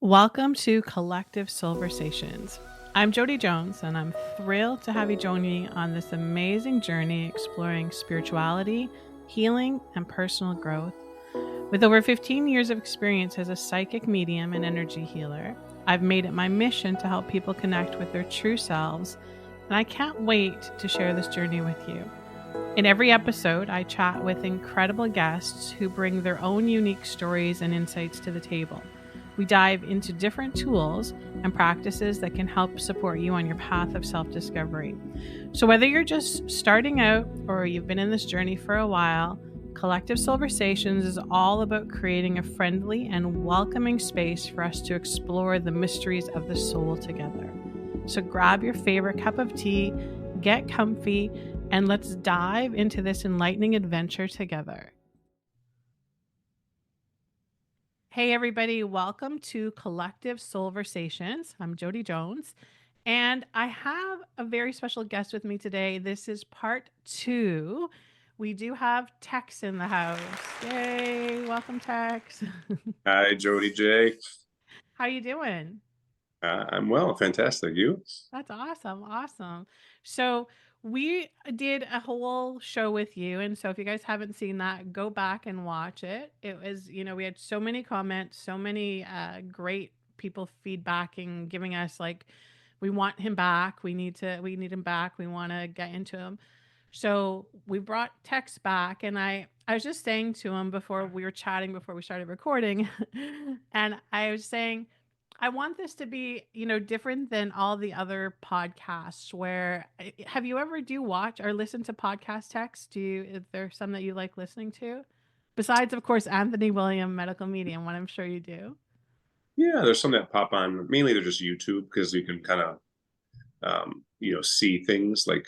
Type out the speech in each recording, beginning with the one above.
Welcome to Collective Soulversations. I'm Jody Jones, and I'm thrilled to have you join me on this amazing journey exploring spirituality, healing, and personal growth. With over 15 years of experience as a psychic medium and energy healer, I've made it my mission to help people connect with their true selves, and I can't wait to share this journey with you. In every episode, I chat with incredible guests who bring their own unique stories and insights to the table. We dive into different tools and practices that can help support you on your path of self discovery. So, whether you're just starting out or you've been in this journey for a while, Collective Soulversations is all about creating a friendly and welcoming space for us to explore the mysteries of the soul together. So, grab your favorite cup of tea, get comfy, and let's dive into this enlightening adventure together. Hey, everybody, welcome to Collective Soulversations. I'm Jody Jones, and I have a very special guest with me today. This is part two. We do have Tex in the house. Yay! Welcome, Tex. Hi, Jody J. How you doing? I'm well, fantastic. You? That's awesome. Awesome. So we did a whole show with you. And so if you guys haven't seen that, go back and watch it. It was, we had so many comments, so many great people feedbacking, giving us like, we want him back. We need him back. We want to get into him. So we brought Tex back, and I was just saying to him before we were chatting before we started recording, and I was saying I want this to be, different than all the other podcasts where have you ever do watch or listen to podcast Text? Is there some that you like listening to? Besides, of course, Anthony William, Medical Medium, what I'm sure you do. Yeah, there's some that pop on. Mainly they're just YouTube because you can kind of, see things like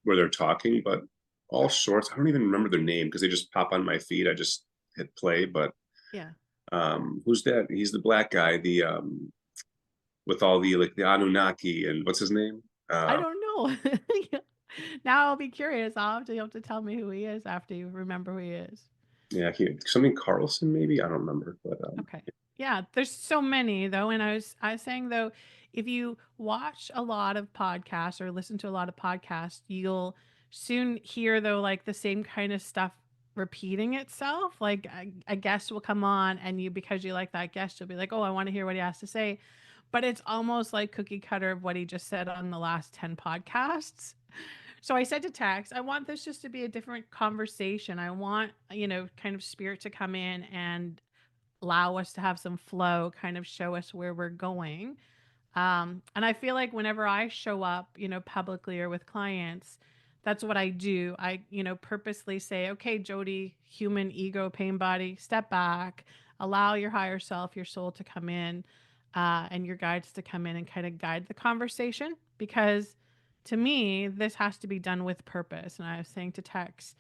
where they're talking, but all sorts. I don't even remember their name because they just pop on my feed. I just hit play. But Yeah. who's that? He's the black guy, the with all the like the Anunnaki and what's his name? I don't know. Now I'll be curious. You have to tell me who he is after you remember who he is. Yeah, something Carlson maybe. I don't remember, but Okay. Yeah, there's so many though, and I was saying though, if you watch a lot of podcasts or listen to a lot of podcasts, you'll soon hear though like the same kind of stuff repeating itself. Like a guest will come on, and you because you like that guest, you'll be like, "Oh, I want to hear what he has to say." But it's almost like cookie cutter of what he just said on the last 10 podcasts. So I said to Tex, I want this just to be a different conversation. I want, kind of spirit to come in and allow us to have some flow, kind of show us where we're going. And I feel like whenever I show up, publicly or with clients, that's what I do. I, purposely say, okay, Jody, human ego, pain body, step back, allow your higher self, your soul to come in, and your guides to come in and kind of guide the conversation. Because to me, this has to be done with purpose. And I was saying to Tex,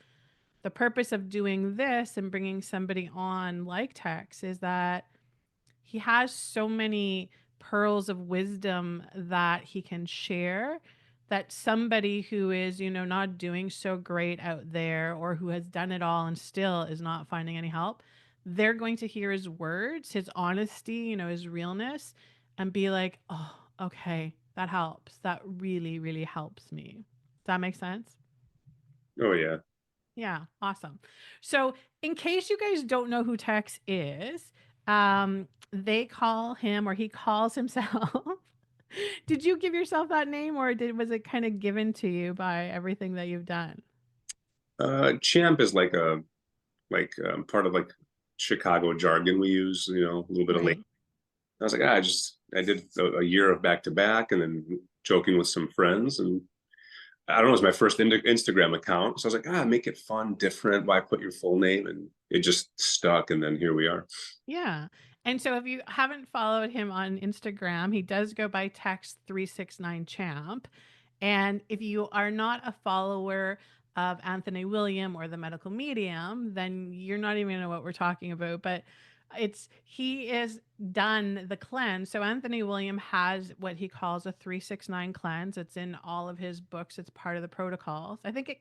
the purpose of doing this and bringing somebody on like Tex is that he has so many pearls of wisdom that he can share that somebody who is, not doing so great out there or who has done it all and still is not finding any help, they're going to hear his words, his honesty, his realness, and be like, oh, okay, that helps. That really, really helps me. Does that make sense? oh yeah. Yeah, awesome. So, in case you guys don't know who Tex is, they call him or he calls himself. Did you give yourself that name, or was it kind of given to you by everything that you've done? Champ is like part of like Chicago jargon we use. A little bit of Right. I was like, I did a year of back to back and then joking with some friends. And I don't know, it was my first Instagram account. So I was like, make it fun, different. Why put your full name? And it just stuck. And then here we are. Yeah. And so if you haven't followed him on Instagram, he does go by Text369Champ. And if you are not a follower of Anthony William or the medical medium, then you're not even gonna know what we're talking about. But he is done the cleanse. So Anthony William has what he calls a 369 cleanse. It's in all of his books. It's part of the protocols. I think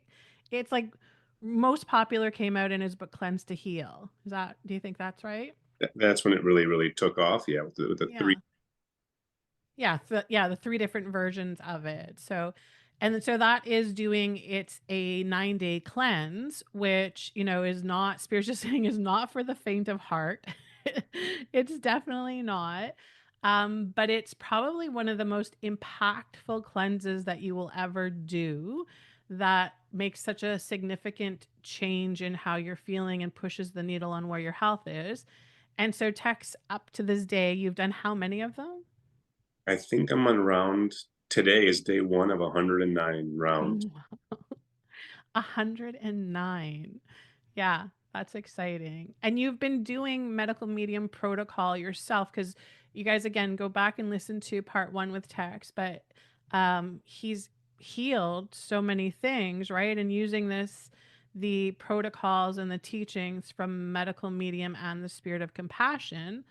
it's like most popular came out in his book Cleanse to Heal. Do you think that's right? That's when it really, really took off. Yeah, with the three. Yeah. Yeah, yeah, the 3 different versions of it. So and then so that is doing it's a 9-day cleanse, which, is not spiritual saying is not for the faint of heart. It's definitely not. But it's probably one of the most impactful cleanses that you will ever do that makes such a significant change in how you're feeling and pushes the needle on where your health is. And so Tex, up to this day, you've done how many of them? I think I'm on round today is day one of 109 rounds. Oh, 109. Yeah, that's exciting. And you've been doing medical medium protocol yourself because you guys, again, go back and listen to part one with Tex, but he's healed so many things, right? And using the protocols and the teachings from medical medium and the spirit of compassion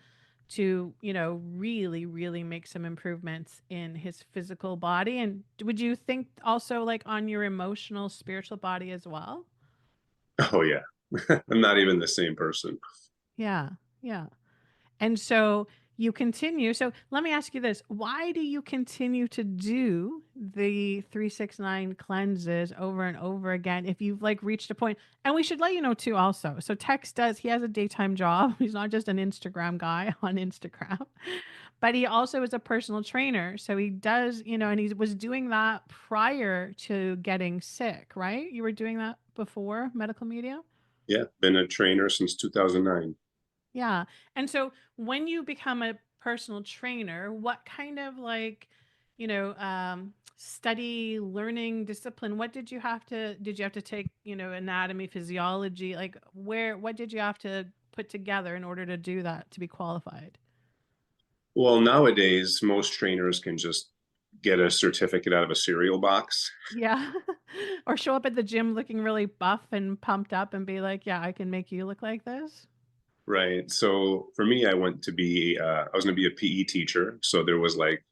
to, really, really make some improvements in his physical body. And would you think also like on your emotional, spiritual body as well? Oh yeah, I'm not even the same person. Yeah. Yeah. And so you continue. So let me ask you this. Why do you continue to do the 369 cleanses over and over again if you've like reached a point? And we should let you know too also. So Tex he has a daytime job. He's not just an Instagram guy on Instagram, but he also is a personal trainer. So he does, and he was doing that prior to getting sick, right? You were doing that before medical media? Yeah, been a trainer since 2009. Yeah. And so when you become a personal trainer, what kind of like, study, learning, discipline, did you have to take, anatomy, physiology, like what did you have to put together in order to do that, to be qualified? Well, nowadays most trainers can just get a certificate out of a cereal box. Yeah. Or show up at the gym looking really buff and pumped up and be like, yeah, I can make you look like this. Right. So for me, I was going to be a PE teacher. So there was like,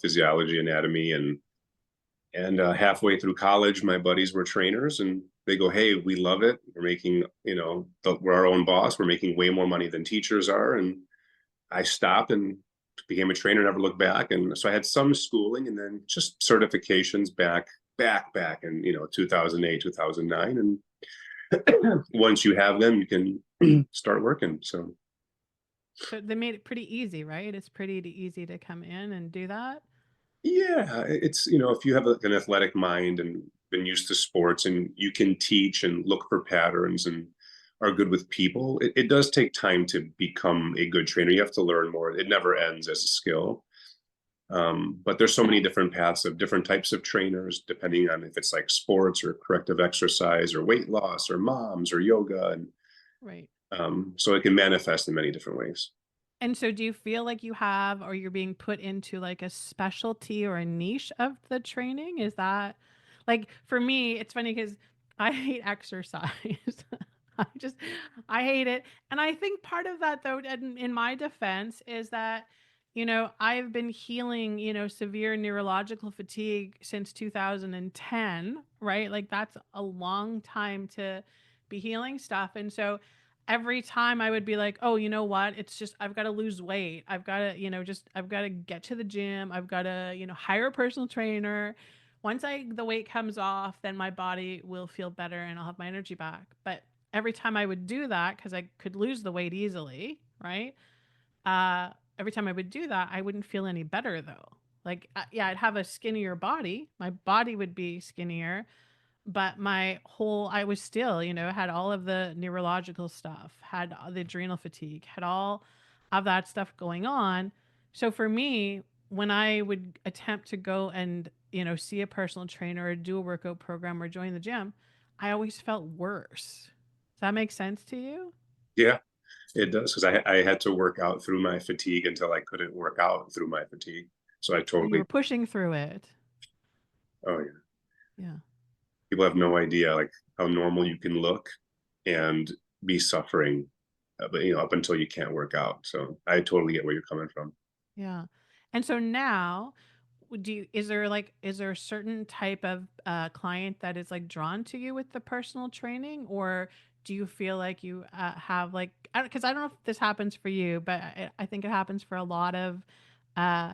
physiology, anatomy, and halfway through college, my buddies were trainers and they go, "Hey, we love it. We're making, we're our own boss. We're making way more money than teachers are." And I stopped and became a trainer, never looked back. And so I had some schooling and then just certifications back in, 2008, 2009. And once you have them, you can start working. So So they made it pretty easy, right? It's pretty easy to come in and do that. yeah, it's, if you have an athletic mind and been used to sports and you can teach and look for patterns and are good with people, it does take time to become a good trainer. You have to learn more. It never ends as a skill. But there's so many different paths of different types of trainers, depending on if it's like sports or corrective exercise or weight loss or moms or yoga. And Right. so it can manifest in many different ways. And so do you feel like you have or you're being put into like a specialty or a niche of the training? Is that like for me, it's funny because I hate exercise. I just I hate it. And I think part of that though, in my defense, is that, I've been healing, severe neurological fatigue since 2010, right? Like that's a long time to be healing stuff. And so every time I would be like, "Oh, you know what? It's just I've got to lose weight. I've got to, just I've got to get to the gym. I've got to, hire a personal trainer. Once the weight comes off, then my body will feel better and I'll have my energy back." But every time I would do that cuz I could lose the weight easily, right? Uh every time I would do that, I wouldn't feel any better though. Like yeah, I'd have a skinnier body. My body would be skinnier, but I was still, had all of the neurological stuff, had the adrenal fatigue, had all of that stuff going on. So for me, when I would attempt to go and, see a personal trainer or do a workout program or join the gym, I always felt worse. Does that make sense to you? Yeah, it does because I had to work out through my fatigue until I couldn't work out through my fatigue. So I So you totally, were pushing through it. oh yeah, Yeah. people have no idea like how normal you can look and be suffering, but up until you can't work out. So I totally get where you're coming from. Yeah. And so now, is there a certain type of client that is like drawn to you with the personal training, or do you feel like you have like, because I don't know if this happens for you, but I think it happens for a lot of,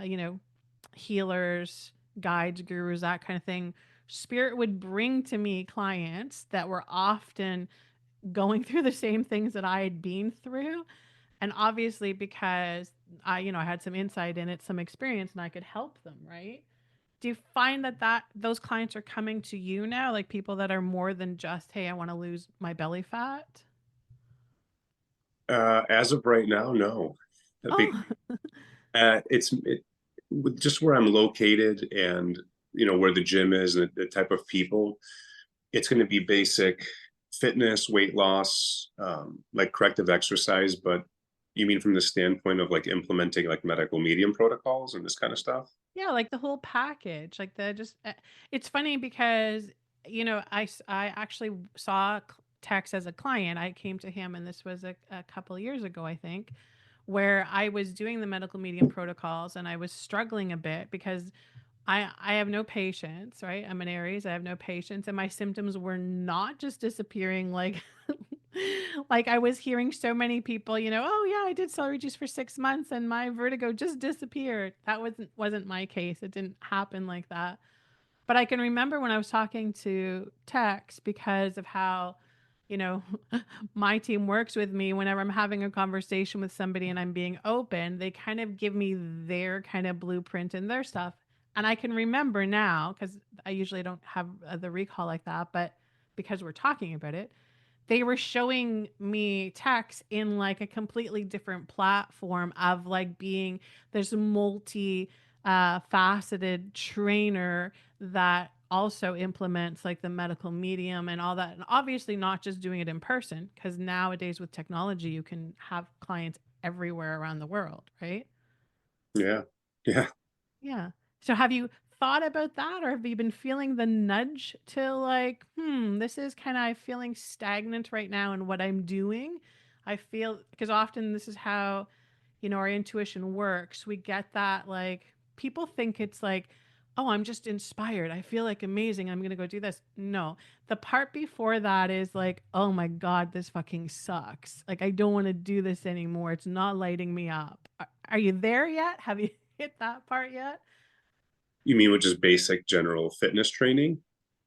you know, healers, guides, gurus, that kind of thing. Spirit would bring to me clients that were often going through the same things that I had been through. And obviously, because I had some insight in it, some experience, and I could help them, right? Do you find that those clients are coming to you now, like people that are more than just, hey, I want to lose my belly fat? As of right now, no. A big, Oh, with just where I'm located and where the gym is and the type of people, it's going to be basic fitness, weight loss, like corrective exercise. But you mean from the standpoint of like implementing like medical medium protocols and this kind of stuff? yeah, like the whole package, like the just. It's funny because I actually saw Tex as a client. I came to him, and this was a couple of years ago, I think, where I was doing the medical medium protocols, and I was struggling a bit because I have no patience, right? I'm an Aries. I have no patience, and my symptoms were not just disappearing like like I was hearing so many people, oh yeah, I did celery juice for 6 months and my vertigo just disappeared. That wasn't my case. It didn't happen like that. But I can remember when I was talking to Tex because of how, you know, my team works with me whenever I'm having a conversation with somebody and I'm being open, they kind of give me their kind of blueprint and their stuff. And I can remember now because I usually don't have the recall like that, but because we're talking about it, they were showing me text in like a completely different platform of like being there's a multi faceted trainer that also implements like the medical medium and all that, and obviously not just doing it in person because nowadays with technology you can have clients everywhere around the world, right? Yeah. Yeah. Yeah. So have you thought about that, or have you been feeling the nudge to like, this is kind of feeling stagnant right now in what I'm doing? I feel because often this is how, our intuition works. We get that like people think it's like, oh, I'm just inspired. I feel like amazing. I'm going to go do this. No. The part before that is like, oh my God, this fucking sucks. Like I don't want to do this anymore. It's not lighting me up. Are you there yet? Have you hit that part yet? You mean with just basic general fitness training?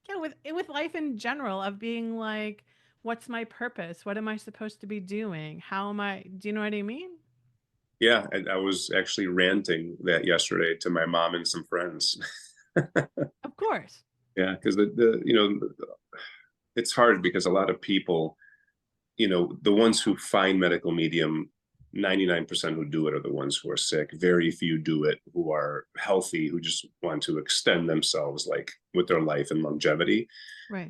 Yeah, with life in general of being like, what's my purpose? What am I supposed to be doing? How am I? Do you know what I mean? Yeah, I was actually ranting that yesterday to my mom and some friends. Of course. Yeah, because it's hard because a lot of people, the ones who find medical medium, 99% who do it are the ones who are sick. Very few do it who are healthy, who just want to extend themselves like with their life and longevity. Right.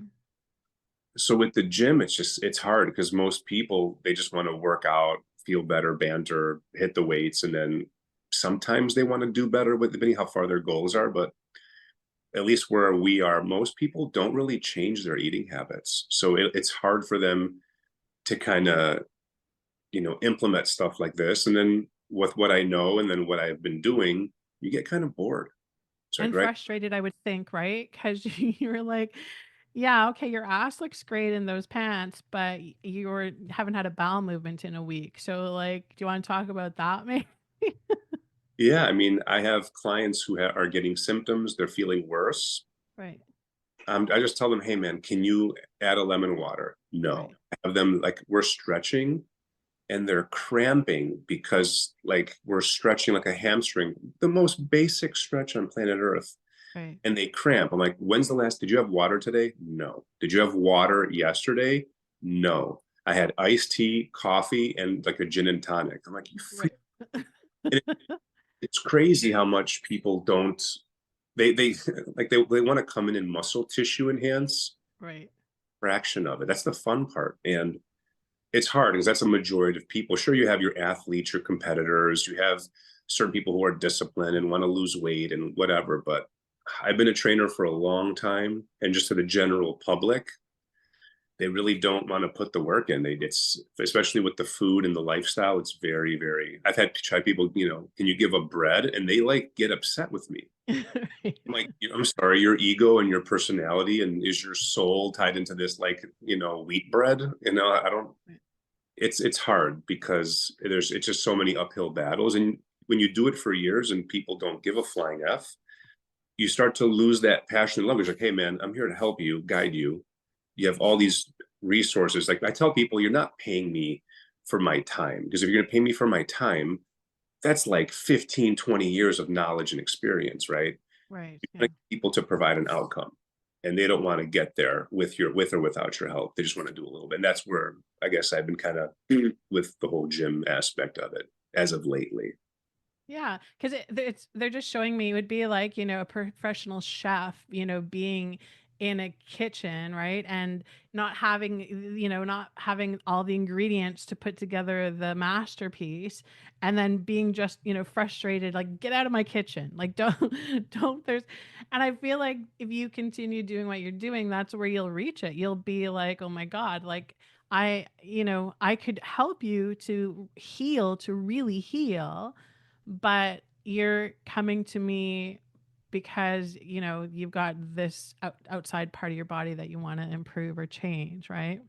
So with the gym, it's hard because most people they just want to work out, feel better, banter, hit the weights, and then sometimes they want to do better with depending how far their goals are. But at least where we are, most people don't really change their eating habits. So it's hard for them to kind of, implement stuff like this. And then with what I know and then what I've been doing, you get kind of bored. It's like, And right? frustrated, I would think, right? Because you're like, yeah, okay, your ass looks great in those pants, but you haven't had a bowel movement in a week. So, like, do you want to talk about that, maybe? Yeah. I mean, I have clients who are getting symptoms, they're feeling worse. Right. I just tell them, hey, man, can you add a lemon water? No. Right. I have them like, we're stretching and they're cramping because like we're stretching like a hamstring, the most basic stretch on planet Earth. Right. And they cramp. I'm like, when's the last? Did you have water today? No. Did you have water yesterday? No. I had iced tea, coffee, and like a gin and tonic. I'm like, you freak. Right. It's crazy how much people don't. They like they want to come in and muscle tissue enhance Right. fraction of it. That's the fun part, and it's hard because that's a majority of people. Sure, you have your athletes, your competitors, you have certain people who are disciplined and want to lose weight and whatever. But I've been a trainer for a long time, and just to the general public, they really don't want to put the work in. It's especially with the food and the lifestyle. It's very, very. I've had tried people, can you give up bread, and they like get upset with me. I'm like, I'm sorry, your ego and your personality, and is your soul tied into this, like, wheat bread? I don't, it's hard because it's just so many uphill battles. And when you do it for years and people don't give a flying F, you start to lose that passion and love. It's like, hey man, I'm here to help you, guide you. You have all these resources. Like I tell people, you're not paying me for my time, because if you're going to pay me for my time, that's like 15, 20 years of knowledge and experience, right? Right. You Yeah. want people to provide an outcome, and they don't want to get there with or without your help. They just want to do a little bit. And that's where I guess I've been kind of with the whole gym aspect of it as of lately. Yeah, because they're just showing me it would be like, a professional chef, being in a kitchen, right? And not having all the ingredients to put together the masterpiece, and then being just, frustrated, like, get out of my kitchen. Like, don't, don't, and I feel like if you continue doing what you're doing, that's where you'll reach it. You'll be like, oh my God, like, I could help you to heal, to really heal, but you're coming to me because you've got this outside part of your body that you want to improve or change, right?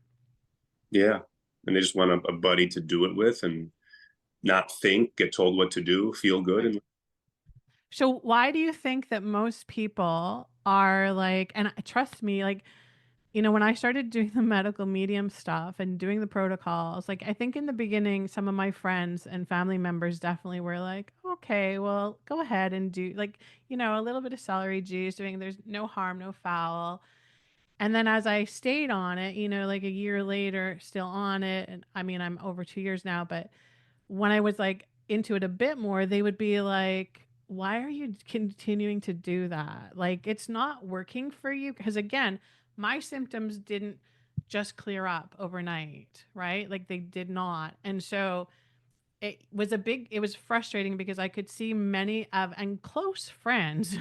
Yeah. And they just want a buddy to do it with and not think, get told what to do, feel good. Right. And So why do you think that most people are like, and trust me, like, when I started doing the medical medium stuff and doing the protocols, like, I think in the beginning, some of my friends and family members definitely were like, okay, well, go ahead and do, like, a little bit of celery juice, doing, there's no harm, no foul. And then as I stayed on it, like a year later, still on it. And I mean, I'm over 2 years now, but when I was like into it a bit more, they would be like, why are you continuing to do that? Like, it's not working for you. Because again, my symptoms didn't just clear up overnight, right? Like, they did not. And so it was frustrating because I could see many of and close friends,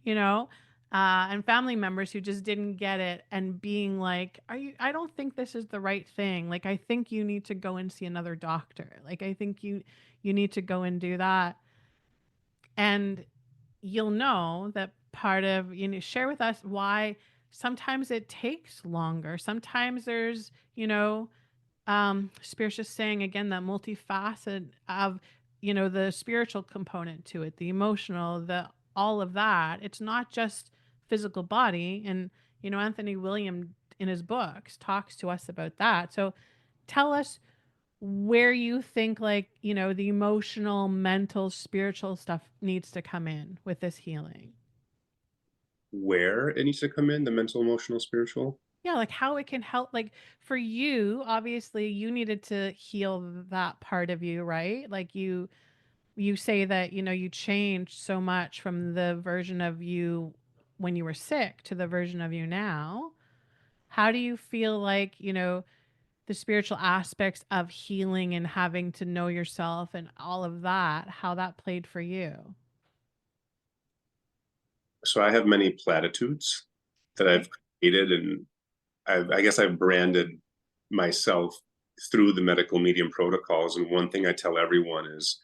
you know, and family members who just didn't get it, and being like, I don't think this is the right thing. Like, I think you need to go and see another doctor. Like, I think you need to go and do that. And you'll know that part of, share with us why sometimes it takes longer. Sometimes there's, Spear's just saying again that multifaceted of, the spiritual component to it, the emotional, the all of that. It's not just physical body. And, Anthony William in his books talks to us about that. So tell us where you think, like, the emotional, mental, spiritual stuff needs to come in with this healing. where it needs to come in, the mental, emotional, spiritual. Yeah, like how it can help. Like, for you, obviously you needed to heal that part of you, right? Like, you say that, you changed so much from the version of you when you were sick to the version of you now. How do you feel like, the spiritual aspects of healing and having to know yourself and all of that, how that played for you? So I have many platitudes that I've Okay. created, and I guess I've branded myself through the medical medium protocols. And one thing I tell everyone is,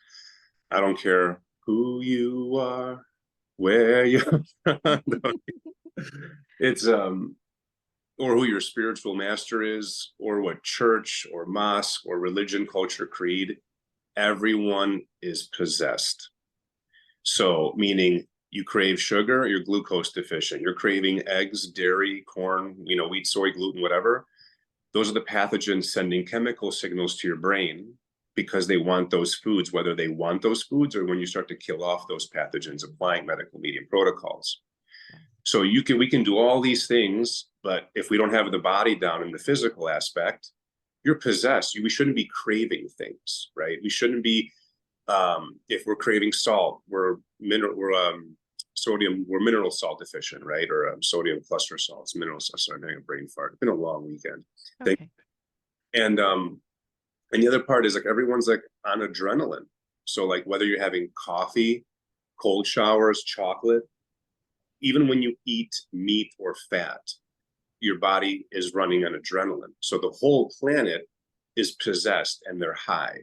I don't care who you are, where you're from. It's or who your spiritual master is, or what church or mosque or religion, culture, creed. Everyone is possessed. So, meaning you crave sugar, you're glucose deficient. You're craving eggs, dairy, corn, wheat, soy, gluten, whatever. Those are the pathogens sending chemical signals to your brain because they want those foods, whether they want those foods or when you start to kill off those pathogens, applying medical medium protocols. Yeah. So we can do all these things, but if we don't have the body down in the physical aspect, you're possessed. We shouldn't be craving things, right? We shouldn't be if we're craving salt, we're mineral salt deficient, right? Or sodium cluster salts, minerals. Sorry, I'm having a brain fart. It's been a long weekend. Okay. And and the other part is like everyone's like on adrenaline. So like whether you're having coffee, cold showers, chocolate, even when you eat meat or fat, your body is running on adrenaline. So the whole planet is possessed and they're high.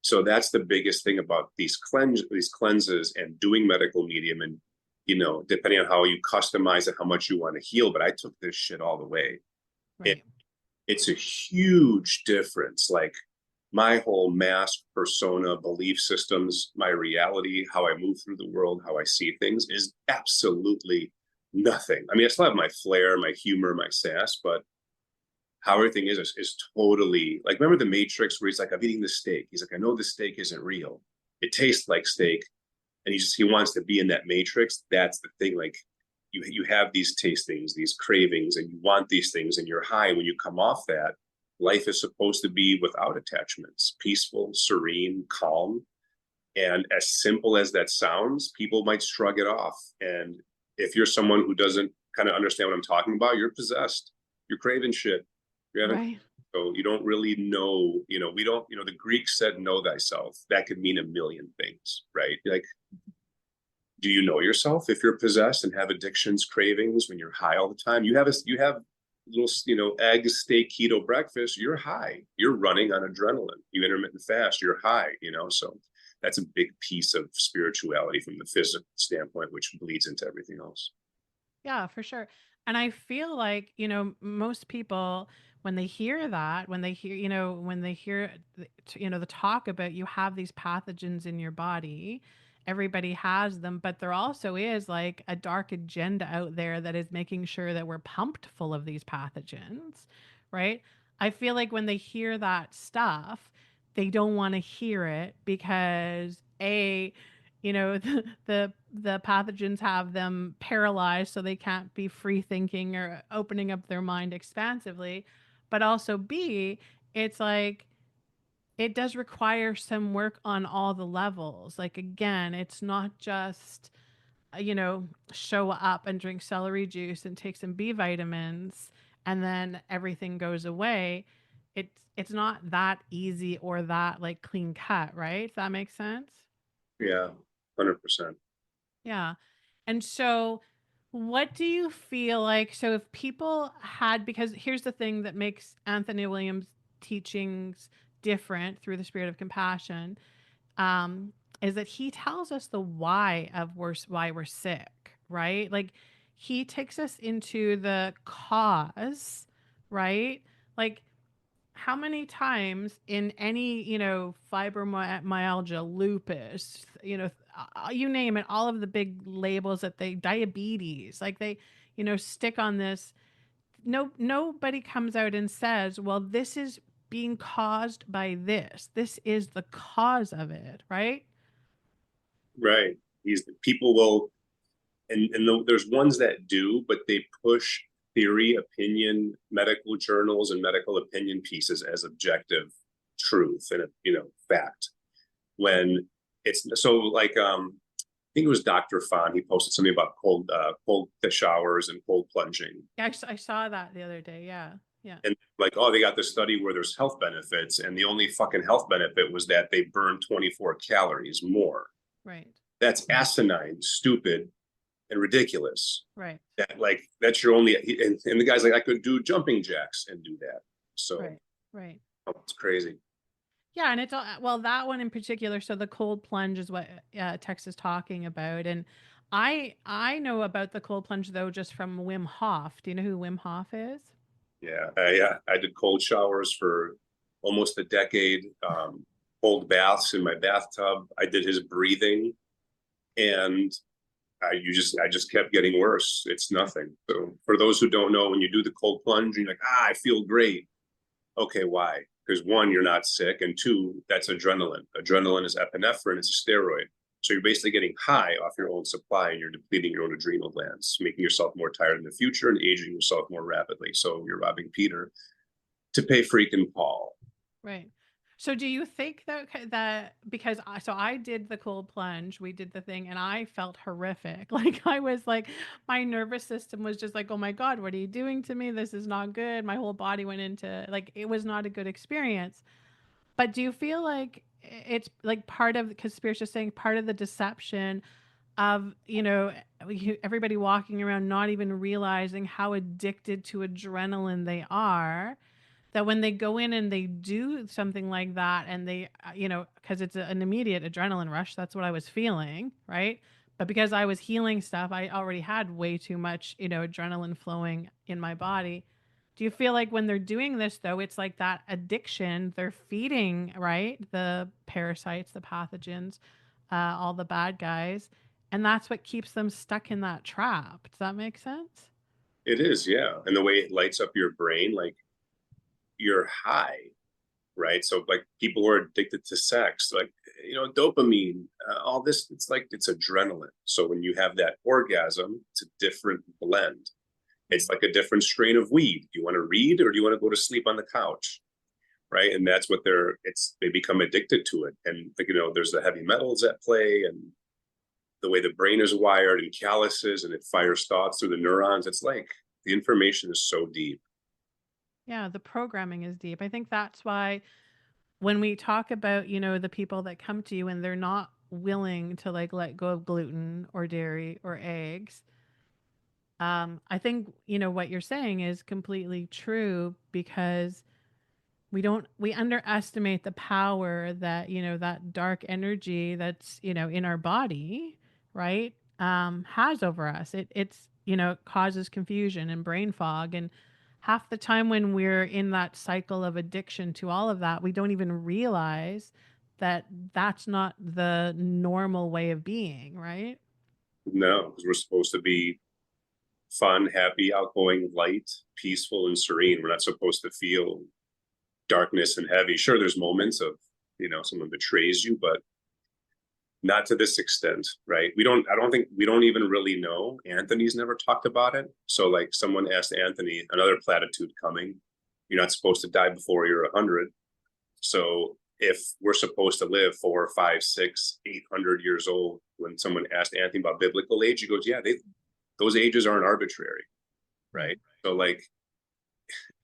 So that's the biggest thing about these cleanses and doing medical medium and depending on how you customize it, how much you want to heal. But I took this shit all the way. It, Right. it's a huge difference. Like my whole mask, persona, belief systems, my reality, how I move through the world, how I see things is absolutely nothing. I mean, I still have my flair, my humor, my sass, but how everything is totally like, remember the Matrix where he's like, I'm eating the steak. He's like, I know the steak isn't real. It tastes like steak. And he wants to be in that matrix. That's the thing. Like you have these tastings, these cravings, and you want these things, and you're high. When you come off that, life is supposed to be without attachments, peaceful, serene, calm. And as simple as that sounds, people might shrug it off. And if you're someone who doesn't kind of understand what I'm talking about, you're possessed. You're craving shit. You're having, Right. so you don't really know, we don't, the Greeks said, know thyself. That could mean a million things, right? Like, do you know yourself if you're possessed and have addictions, cravings when you're high all the time? You have little, egg, steak, keto breakfast, you're high. You're running on adrenaline. You intermittent fast, you're high, so that's a big piece of spirituality from the physical standpoint, which bleeds into everything else. Yeah, for sure. And I feel like, most people, when they hear that, when they hear, the talk about you have these pathogens in your body, everybody has them, but there also is like a dark agenda out there that is making sure that we're pumped full of these pathogens, right? I feel like when they hear that stuff, they don't want to hear it because the pathogens have them paralyzed so they can't be free thinking or opening up their mind expansively, but also b, it's like it does require some work on all the levels. Like again, it's not just show up and drink celery juice and take some B vitamins and then everything goes away. It's not that easy or that like clean cut, right? If that makes sense. Yeah, 100%. Yeah. And so, what do you feel like? So, if people had, because here's the thing that makes Anthony Williams' teachings different through the spirit of compassion, um, is that he tells us the why of why we're sick, right? Like, he takes us into the cause, right? Like, how many times in any fibromyalgia, lupus, you name it, all of the big labels that they, diabetes, like they stick on this. Nobody comes out and says, well, this is being caused by this is the cause of it, right? Right. People will, there's ones that do, but they push theory, opinion, medical journals, and medical opinion pieces as objective truth and fact. When it's so like I think it was Dr. Fon. He posted something about cold showers and cold plunging, Yeah, I saw that the other day. Yeah. Yeah. and like, oh, they got the study where there's health benefits, and the only fucking health benefit was that they burned 24 calories more. Right. That's asinine, stupid, and ridiculous. Right. That's your only, and the guy's like, I could do jumping jacks and do that. So Right. Right. it's crazy. Yeah, and it's all, well, that one in particular. So the cold plunge is what Tex is talking about, and I know about the cold plunge though just from Wim Hof. Do you know who Wim Hof is? I did cold showers for almost a decade. Cold baths in my bathtub. I did his breathing, and I just kept getting worse. It's nothing. So for those who don't know, when you do the cold plunge, you're like, I feel great. Okay, why? Because one, you're not sick, and two, that's adrenaline. Adrenaline is epinephrine, it's a steroid. So you're basically getting high off your own supply, and you're depleting your own adrenal glands, making yourself more tired in the future and aging yourself more rapidly. So you're robbing Peter to pay freaking Paul. Right. So do you think that because I did the cold plunge, we did the thing, and I felt horrific. Like I was like, my nervous system was just like, oh my god, what are you doing to me? This is not good. My whole body went into like it was not a good experience. But do you feel like it's like part of, because Spirit's just saying part of the deception of everybody walking around not even realizing how addicted to adrenaline they are, that when they go in and they do something like that and they because it's an immediate adrenaline rush, that's what I was feeling, right? But because I was healing stuff, I already had way too much, adrenaline flowing in my body. Do you feel like when they're doing this though, it's like that addiction, they're feeding, right? The parasites, the pathogens, all the bad guys, and that's what keeps them stuck in that trap. Does that make sense? It is, yeah. And the way it lights up your brain, like you're high, right? So like people who are addicted to sex, like dopamine, all this, it's like it's adrenaline. So when you have that orgasm, it's a different blend. It's like a different strain of weed. Do you want to read or do you want to go to sleep on the couch? Right. And that's what they become addicted to it. And like, there's the heavy metals at play and the way the brain is wired and calluses and it fires thoughts through the neurons. It's like the information is so deep. Yeah, the programming is deep. I think that's why when we talk about, the people that come to you and they're not willing to like let go of gluten or dairy or eggs, I think, what you're saying is completely true because we underestimate the power that, that dark energy that's, in our body, right? Has over us. It's, causes confusion and brain fog. And half the time when we're in that cycle of addiction to all of that, we don't even realize that that's not the normal way of being, right? No, because we're supposed to be fun, happy, outgoing, light, peaceful, and serene. We're not supposed to feel darkness and heavy. Sure, there's moments of, someone betrays you, but not to this extent, right? I don't think we don't even really know. Anthony's never talked about it. So like someone asked Anthony, another platitude coming, you're not supposed to die before you're 100. So if we're supposed to live 4, 5, 6, 800 years old, when someone asked Anthony about biblical age, he goes, yeah, those ages aren't arbitrary, right? So like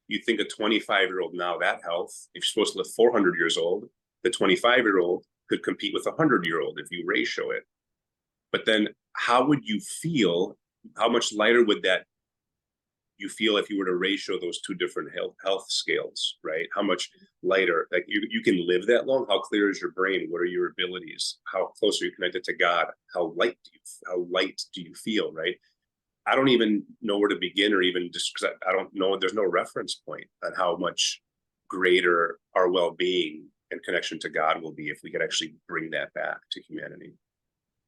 you think a 25-year-old now, that health, if you're supposed to live 400 years old, the 25-year-old could compete with a 100-year-old if you ratio it. But then how would you feel? How much lighter would that you feel if you were to ratio those two different health scales, right? How much lighter, like you can live that long? How clear is your brain? What are your abilities? How close are you connected to God? How light do you feel, right? I don't even know where to begin, or even just because I don't know. There's no reference point on how much greater our well-being and connection to God will be if we could actually bring that back to humanity.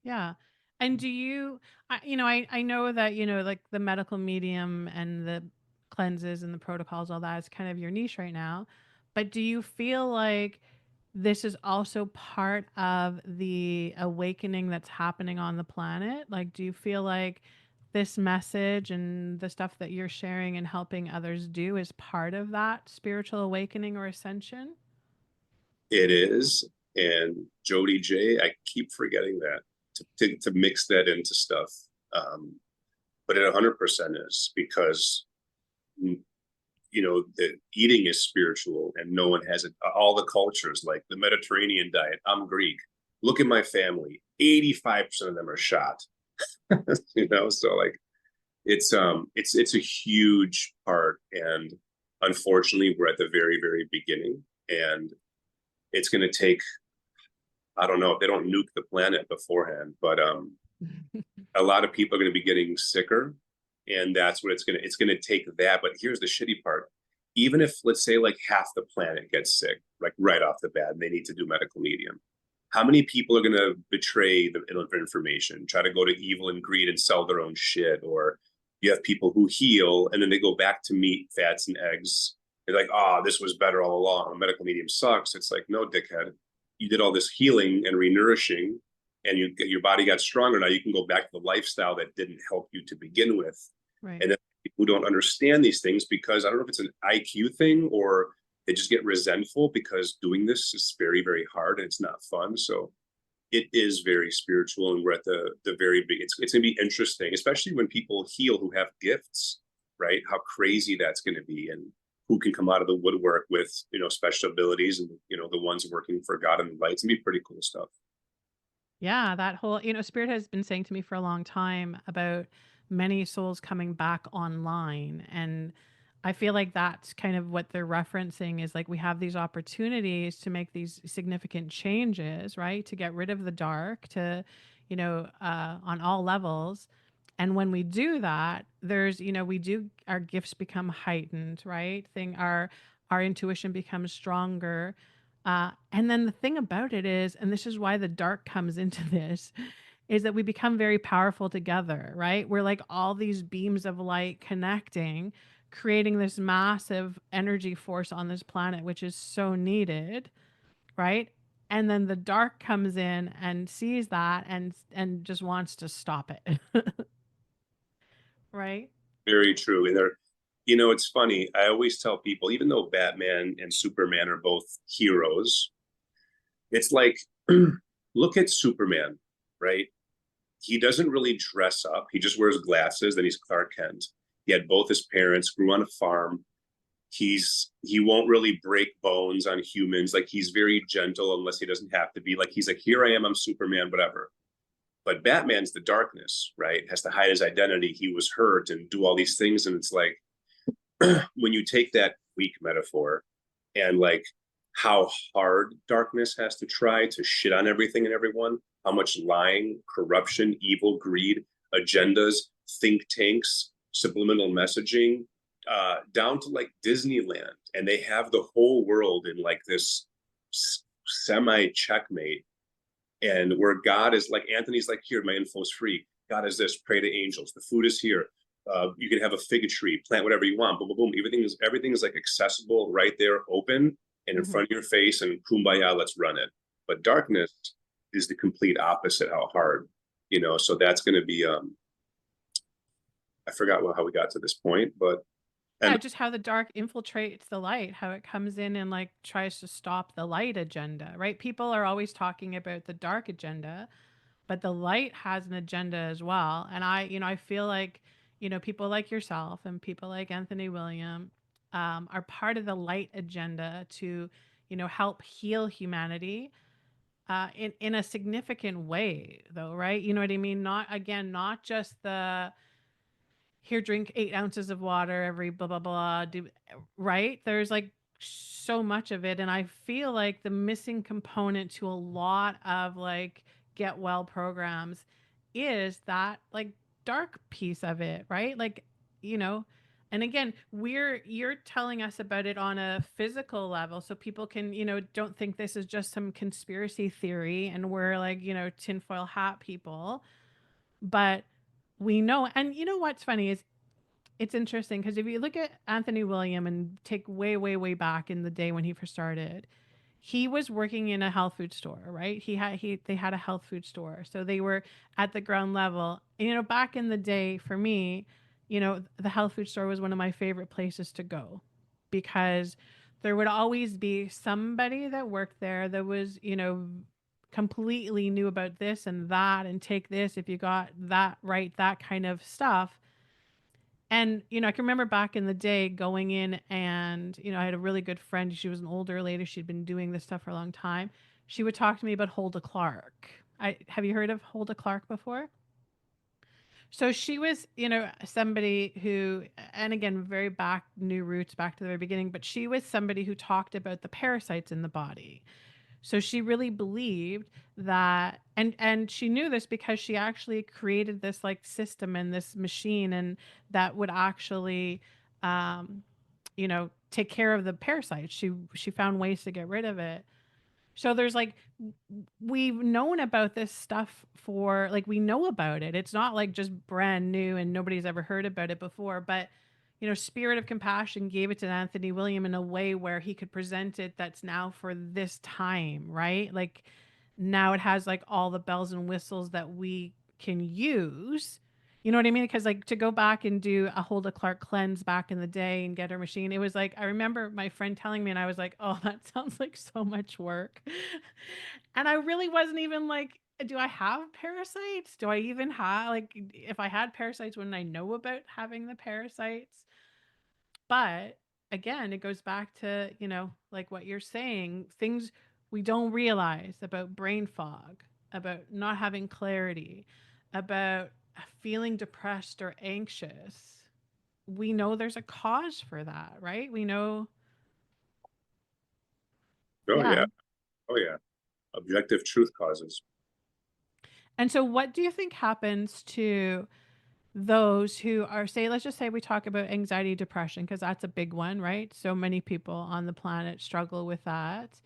Yeah. And do you, I know that, like the medical medium and the cleanses and the protocols, all that is kind of your niche right now. But do you feel like this is also part of the awakening that's happening on the planet? Like, do you feel like this message and the stuff that you're sharing and helping others do is part of that spiritual awakening or ascension? It is, and Jody J, I keep forgetting that to mix that into stuff, but it 100% is because the eating is spiritual and no one has it. All the cultures, like the Mediterranean diet, I'm Greek, look at my family, 85% of them are shot. So like it's a huge part, and unfortunately we're at the very very beginning, and it's going to take, I don't know if they don't nuke the planet beforehand, but a lot of people are going to be getting sicker, and that's what it's going to take that. But here's the shitty part: even if, let's say, like half the planet gets sick, like right off the bat, and they need to do medical medium, how many people are going to betray the information, try to go to evil and greed and sell their own shit? Or you have people who heal and then they go back to meat, fats, and eggs. They're like, oh, this was better all along. Medical medium sucks. It's like, no, dickhead. You did all this healing and renourishing, and your body got stronger. Now you can go back to the lifestyle that didn't help you to begin with. Right. And then people who don't understand these things, because I don't know if it's an IQ thing or they just get resentful because doing this is very, very hard and it's not fun. So it is very spiritual, and we're at the very big. It's going to be interesting, especially when people heal who have gifts, right? How crazy that's going to be, and who can come out of the woodwork with special abilities, and the ones working for God and the lights. It's gonna be pretty cool stuff. Yeah, that whole, Spirit has been saying to me for a long time about many souls coming back online. And I feel like that's kind of what they're referencing is like we have these opportunities to make these significant changes, right? To get rid of the dark, to, on all levels. And when we do that, there's, we do, our gifts become heightened, right? Our intuition becomes stronger. And then the thing about it is, and this is why the dark comes into this, is that we become very powerful together, right? We're like all these beams of light connecting, creating this massive energy force on this planet, which is so needed, right? And then the dark comes in and sees that and just wants to stop it. Right? Very true. And they're, it's funny. I always tell people, even though Batman and Superman are both heroes, it's like, look at Superman, right? He doesn't really dress up. He just wears glasses. Then he's Clark Kent. He had both his parents, grew on a farm. He won't really break bones on humans. Like he's very gentle unless he doesn't have to be. Like he's like, here I am, I'm Superman, whatever. But Batman's the darkness, right? Has to hide his identity. He was hurt and do all these things. And it's like when you take that weak metaphor and like how hard darkness has to try to shit on everything and everyone, how much lying, corruption, evil, greed, agendas, think tanks, subliminal messaging, down to like Disneyland. And they have the whole world in like this semi checkmate. And where God is like, Anthony's like, here, my info's free. God is this, pray to angels. The food is here. You can have a fig tree, plant whatever you want. Boom, boom, boom. Everything is like accessible right there, open and in Mm-hmm. front of your face. And kumbaya, let's run it. But darkness is the complete opposite. How hard, So that's going to be. I forgot how we got to this point, but Yeah, and just how the dark infiltrates the light, how it comes in and like tries to stop the light agenda, right? People are always talking about the dark agenda, but the light has an agenda as well. And I feel like, people like yourself and people like Anthony William are part of the light agenda to, help heal humanity in a significant way, though, right? You know what I mean? Not again, not just the here drink 8 ounces of water every blah blah blah do, right? There's like so much of it, and I feel like the missing component to a lot of like get well programs is that like dark piece of it, right? Like, you know and again, you're telling us about it on a physical level so people can, don't think this is just some conspiracy theory and we're like, tinfoil hat people. But we know, and you know what's funny is it's interesting because if you look at Anthony William and take way, way, way back in the day when he first started, he was working in a health food store, right? They had a health food store, so they were at the ground level. And, back in the day, for me, the health food store was one of my favorite places to go because there would always be somebody that worked there that was, completely knew about this and that and take this if you got that right, that kind of stuff. And, I can remember back in the day going in and, I had a really good friend. She was an older lady. She'd been doing this stuff for a long time. She would talk to me about Hulda Clark. Have you heard of Hulda Clark before? So she was, somebody who, and again, very back, new roots back to the very beginning, but she was somebody who talked about the parasites in the body. So she really believed that, and she knew this because she actually created this like system and this machine and that would actually take care of the parasites. She found ways to get rid of it. So there's like we've known about this stuff for like we know about it. It's not like just brand new and nobody's ever heard about it before, but Spirit of Compassion gave it to Anthony William in a way where he could present it that's now for this time, right? Like now it has like all the bells and whistles that we can use. You know what I mean? Because like to go back and do a Hulda Clark cleanse back in the day and get her machine, it was like I remember my friend telling me, and I was like, "Oh, that sounds like so much work," and I really wasn't even like, "Do I have parasites? Do I even have like if I had parasites, wouldn't I know about having the parasites?" But again, it goes back to, like what you're saying, things we don't realize about brain fog, about not having clarity, about feeling depressed or anxious. We know there's a cause for that, right? We know, oh yeah. yeah, oh yeah, objective truth causes. And so what do you think happens to those who are, say, let's just say we talk about anxiety, depression, because that's a big one, right? So many people on the planet struggle with that.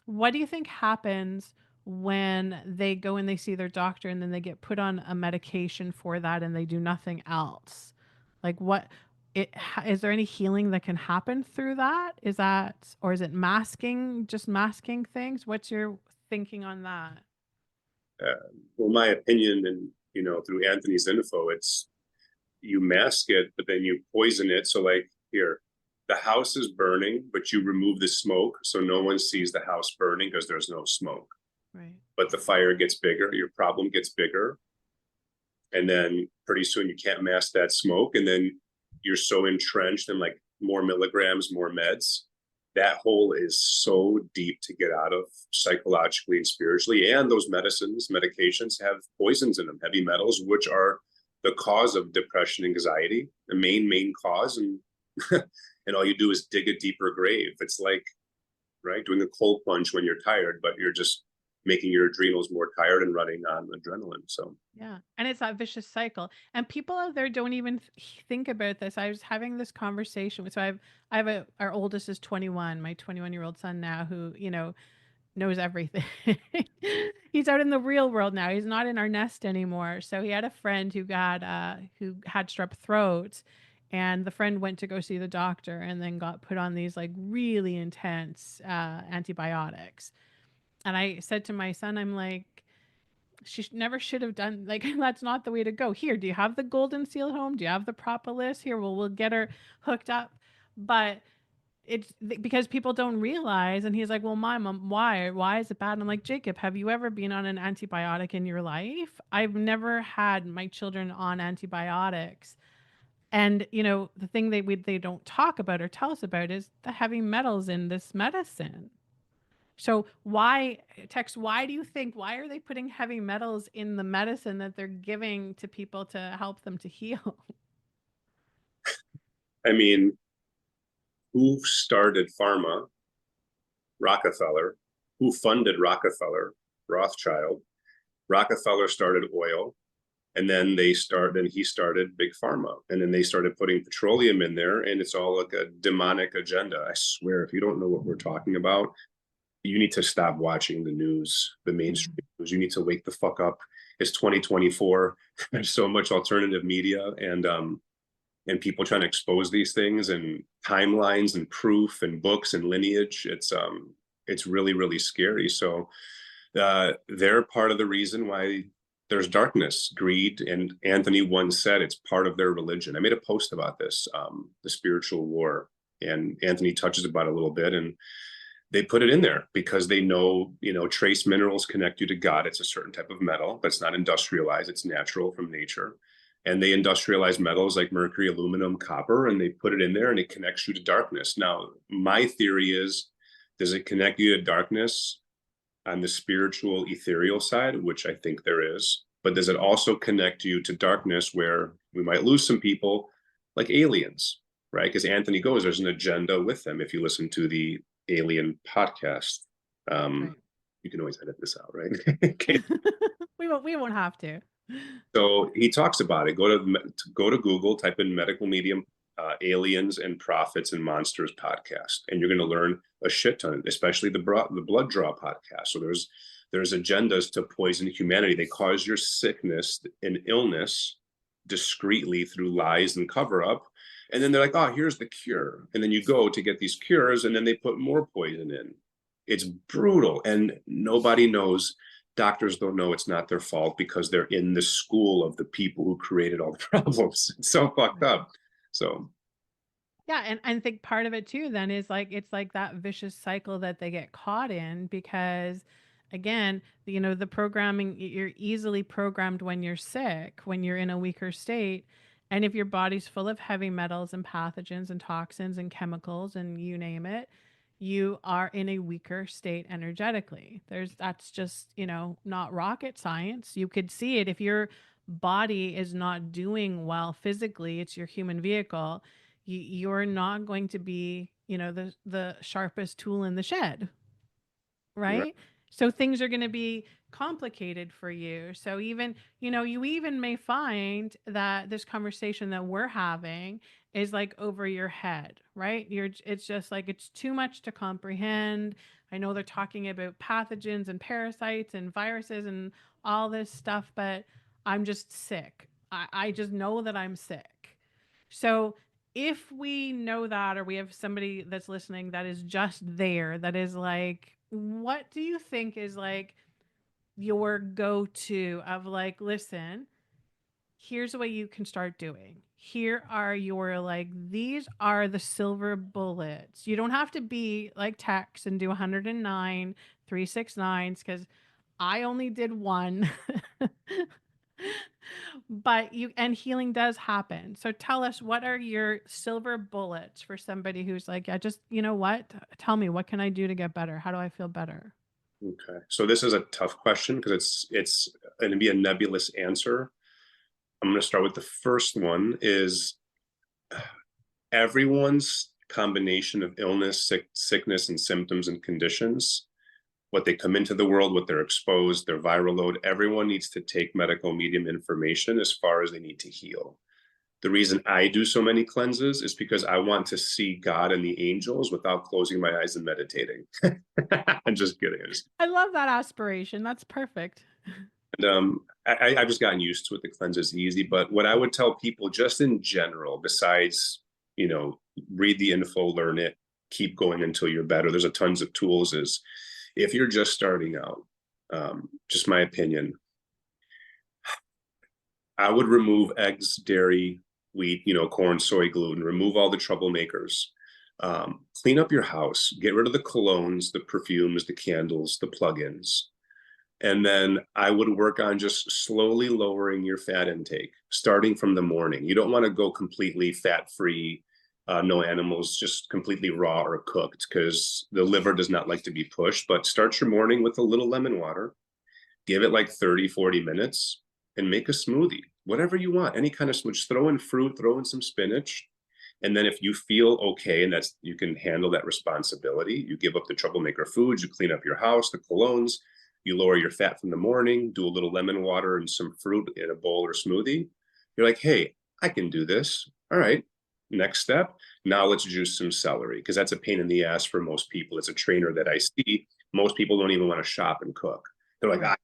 What do you think happens when they go and they see their doctor and then they get put on a medication for that and they do nothing else? Like what is there any healing that can happen through that? Is that, or is it masking, just masking things? What's your thinking on that? Well, my opinion, and through Anthony's info, it's you mask it, but then you poison it. So, like here, the house is burning, but you remove the smoke, so no one sees the house burning because there's no smoke. Right. But the fire gets bigger, your problem gets bigger, and then pretty soon you can't mask that smoke, and then you're so entrenched in like more milligrams, more meds. That hole is so deep to get out of psychologically and spiritually. And those medications have poisons in them, heavy metals, which are the cause of depression, anxiety, the main cause. And and all you do is dig a deeper grave. It's like, right, doing a cold plunge when you're tired, but you're just making your adrenals more tired and running on adrenaline. So Yeah. And it's that vicious cycle. And people out there don't even think about this. I was having this conversation with, so our oldest is 21, my 21-year-old son now, who, knows everything. He's out in the real world now. He's not in our nest anymore. So he had a friend who had strep throat, and the friend went to go see the doctor and then got put on these like really intense antibiotics. And I said to my son, I'm like, never should have done, like, that's not the way to go. Here, do you have the golden seal at home? Do you have the propolis? Here, well, we'll get her hooked up. But it's because people don't realize. And he's like, well, mom, why is it bad? And I'm like, Jacob, have you ever been on an antibiotic in your life? I've never had my children on antibiotics. And the thing they don't talk about or tell us about is the heavy metals in this medicine. So why do you think, why are they putting heavy metals in the medicine that they're giving to people to help them to heal? I mean, who started pharma? Rockefeller. Who funded Rockefeller? Rothschild. Rockefeller started oil, and then he started big pharma, and then they started putting petroleum in there, and it's all like a demonic agenda. I swear, if you don't know what we're talking about, you need to stop watching the news, the mainstream news. You need to wake the fuck up. It's 2024. There's so much alternative media, and people trying to expose these things and timelines and proof and books and lineage. It's really really scary. So they're part of the reason why there's darkness, greed, and Anthony once said it's part of their religion. I made a post about this, the spiritual war, and Anthony touches about it a little bit, and they put it in there because they know, trace minerals connect you to God. It's a certain type of metal, but it's not industrialized. It's natural from nature. And they industrialize metals like mercury, aluminum, copper, and they put it in there and it connects you to darkness. Now, my theory is, does it connect you to darkness on the spiritual, ethereal side, which I think there is? But does it also connect you to darkness where we might lose some people like aliens, right? Because Anthony goes, there's an agenda with them. If you listen to the Alien podcast. Right. You can always edit this out, right? Okay. We won't have to. So he talks about it. Go to Google, type in medical medium aliens and prophets and monsters podcast, and you're going to learn a shit ton, especially the blood draw podcast. So there's agendas to poison humanity. They cause your sickness and illness discreetly through lies and cover up. And then they're like, oh, here's the cure. And then you go to get these cures, and then they put more poison in. It's brutal. And nobody knows. Doctors don't know it's not their fault because they're in the school of the people who created all the problems. It's so fucked Right. up. So, Yeah, and I think part of it too then is like it's like that vicious cycle that they get caught in because again, the programming, you're easily programmed when you're sick, when you're in a weaker state. And if your body's full of heavy metals and pathogens and toxins and chemicals and you name it, you are in a weaker state energetically. That's just, not rocket science. You could see it if your body is not doing well physically, it's your human vehicle, you're not going to be, the sharpest tool in the shed, right. right? So things are going to be complicated for you. So even, you even may find that this conversation that we're having is like over your head, right? It's just like it's too much to comprehend. I know they're talking about pathogens and parasites and viruses and all this stuff, but I'm just sick. I just know that I'm sick. So if we know that, or we have somebody that's listening that is just there, that is like, what do you think is like your go to of like, listen, here's what you can start doing. Here are your like, these are the silver bullets. You don't have to be like Tex and do 109 369s because I only did one. But you, and healing does happen. So tell us, what are your silver bullets for somebody who's like, yeah, just, you know what? Tell me, what can I do to get better? How do I feel better? Okay. So this is a tough question because it's going to be a nebulous answer. I'm going to start with the first one is everyone's combination of illness, sickness, and symptoms and conditions, what they come into the world, what they're exposed, their viral load, everyone needs to take medical medium information as far as they need to heal. The reason I do so many cleanses is because I want to see God and the angels without closing my eyes and meditating. I'm just kidding. I love that aspiration. That's perfect. And I've just gotten used to it. The cleanse is easy. But what I would tell people just in general, besides, read the info, learn it, keep going until you're better. There's a tons of tools is if you're just starting out, just my opinion, I would remove eggs, dairy, wheat, corn, soy, gluten, remove all the troublemakers. Clean up your house, get rid of the colognes, the perfumes, the candles, the plugins. And then I would work on just slowly lowering your fat intake, starting from the morning. You don't want to go completely fat free, no animals, just completely raw or cooked because the liver does not like to be pushed. But start your morning with a little lemon water, give it like 30, 40 minutes, and make a smoothie, whatever you want, any kind of smoothie. Throw in fruit, throw in some spinach. And then if you feel okay and that's you can handle that responsibility, you give up the troublemaker foods, you clean up your house, the colognes, you lower your fat from the morning, do a little lemon water and some fruit in a bowl or smoothie. You're like, hey, I can do this. All right. Next step. Now let's juice some celery because that's a pain in the ass for most people. As a trainer that I see, most people don't even want to shop and cook. They're like, Right.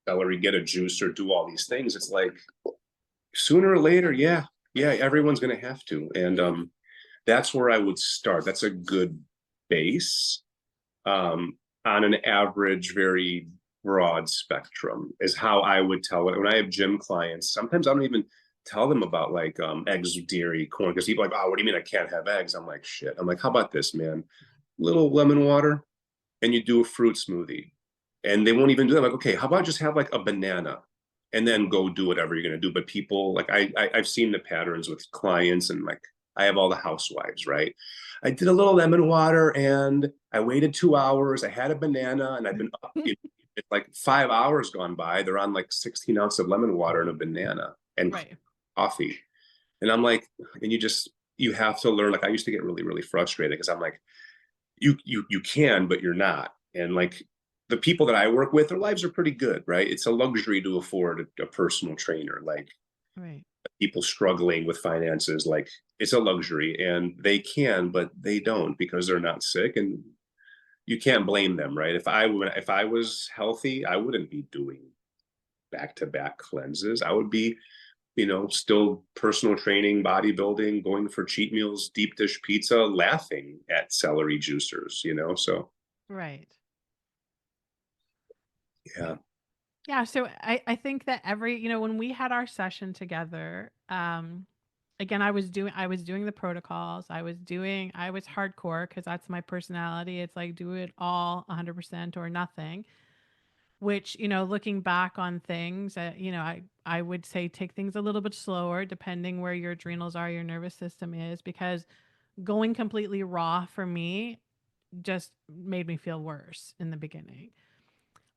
celery, get a juicer, do all these things. It's like sooner or later, yeah, everyone's going to have to. And that's where I would start. That's a good base on an average, very broad spectrum is how I would tell it. When I have gym clients, sometimes I don't even tell them about like eggs, dairy, corn, because people are like, oh, what do you mean I can't have eggs? I'm like, shit. I'm like, how about this, man? Little lemon water and you do a fruit smoothie. And they won't even do that. I'm like, okay, how about just have like a banana and then go do whatever you're gonna do. But people like I've seen the patterns with clients and like I have all the housewives, right? I did a little lemon water and I waited 2 hours. I had a banana and I've been up it's like 5 hours gone by. They're on like 16 ounces of lemon water and a banana and Right. coffee. And I'm like, and you have to learn. Like I used to get really, really frustrated because I'm like, you can, but you're not. And like the people that I work with, their lives are pretty good, right? It's a luxury to afford a personal trainer. Like Right. people struggling with finances, like it's a luxury, and they can, but they don't because they're not sick, and you can't blame them, right? If I was healthy, I wouldn't be doing back to back cleanses. I would be still personal training, bodybuilding, going for cheat meals, deep dish pizza, laughing at celery juicers. So Right. yeah. Yeah, so I think that every, when we had our session together, again, I was doing the protocols. I was hardcore because that's my personality. It's like do it all 100% or nothing. Which, looking back on things, I would say take things a little bit slower depending where your adrenals are, your nervous system is, because going completely raw for me just made me feel worse in the beginning.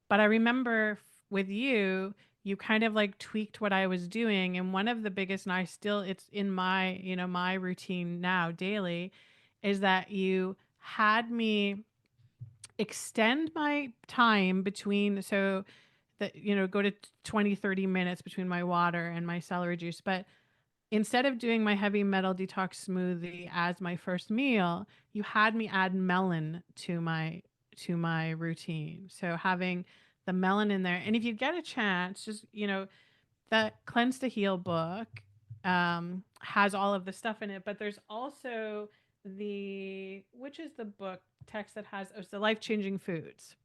But I remember with you, you kind of like tweaked what I was doing. And one of the biggest, and I still, it's in my, my routine now daily, is that you had me extend my time between, so that, go to 20, 30 minutes between my water and my celery juice. But instead of doing my heavy metal detox smoothie as my first meal, you had me add melon to my routine. So having the melon in there. And if you get a chance, just, the Cleanse to Heal book has all of the stuff in it, but there's also which is the book text that has, it's the Life Changing Foods.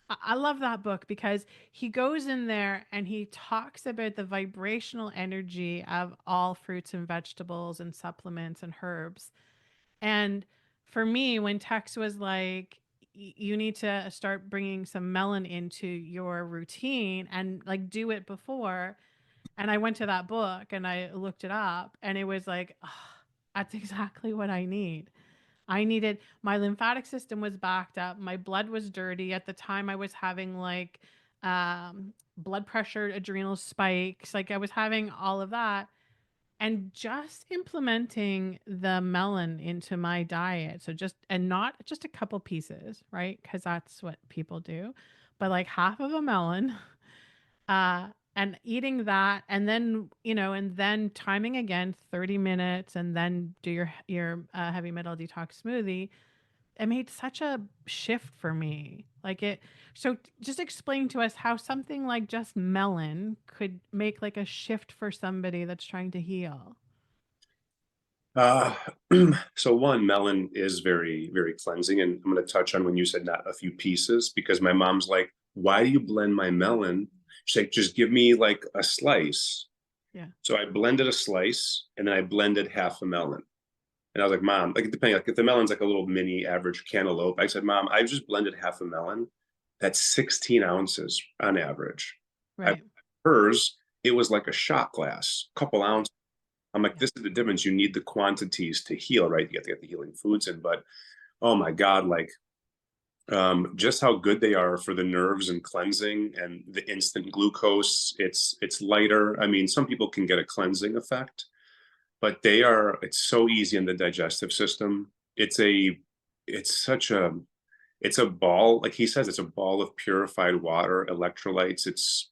I love that book because he goes in there and he talks about the vibrational energy of all fruits and vegetables and supplements and herbs. And for me, when Tex was like, you need to start bringing some melon into your routine and like do it before. And I went to that book and I looked it up and it was like, oh, that's exactly what I need. I needed, my lymphatic system was backed up. My blood was dirty. At the time, I was having like blood pressure, adrenal spikes. Like I was having all of that. And just implementing the melon into my diet. So just, and not just a couple pieces, right? Because that's what people do, but like half of a melon, uh, and eating that, and then and then timing again 30 minutes, and then do your heavy metal detox smoothie. It made such a shift for me. Like it, so just explain to us how something like just melon could make like a shift for somebody that's trying to heal. Uh, so one, melon is very, very cleansing. And I'm going to touch on when you said not a few pieces, because my mom's like, why do you blend my melon? She's like, just give me like a slice. Yeah. So I blended a slice and then I blended half a melon. And I was like, Mom, like depending, like if the melon's like a little mini average cantaloupe, I said, Mom, I just blended half a melon. That's 16 ounces on average. I Right. hers, it was like a shot glass, a couple Right. ounces. I'm like, Yeah. this is the difference. You need the quantities to heal, right? You have to get the healing foods in. But oh my God, like just how good they are for the nerves and cleansing and the instant glucose. It's lighter. I mean, some people can get a cleansing effect, but it's so easy in the digestive system. It's such it's a ball, like he says, it's a ball of purified water, electrolytes.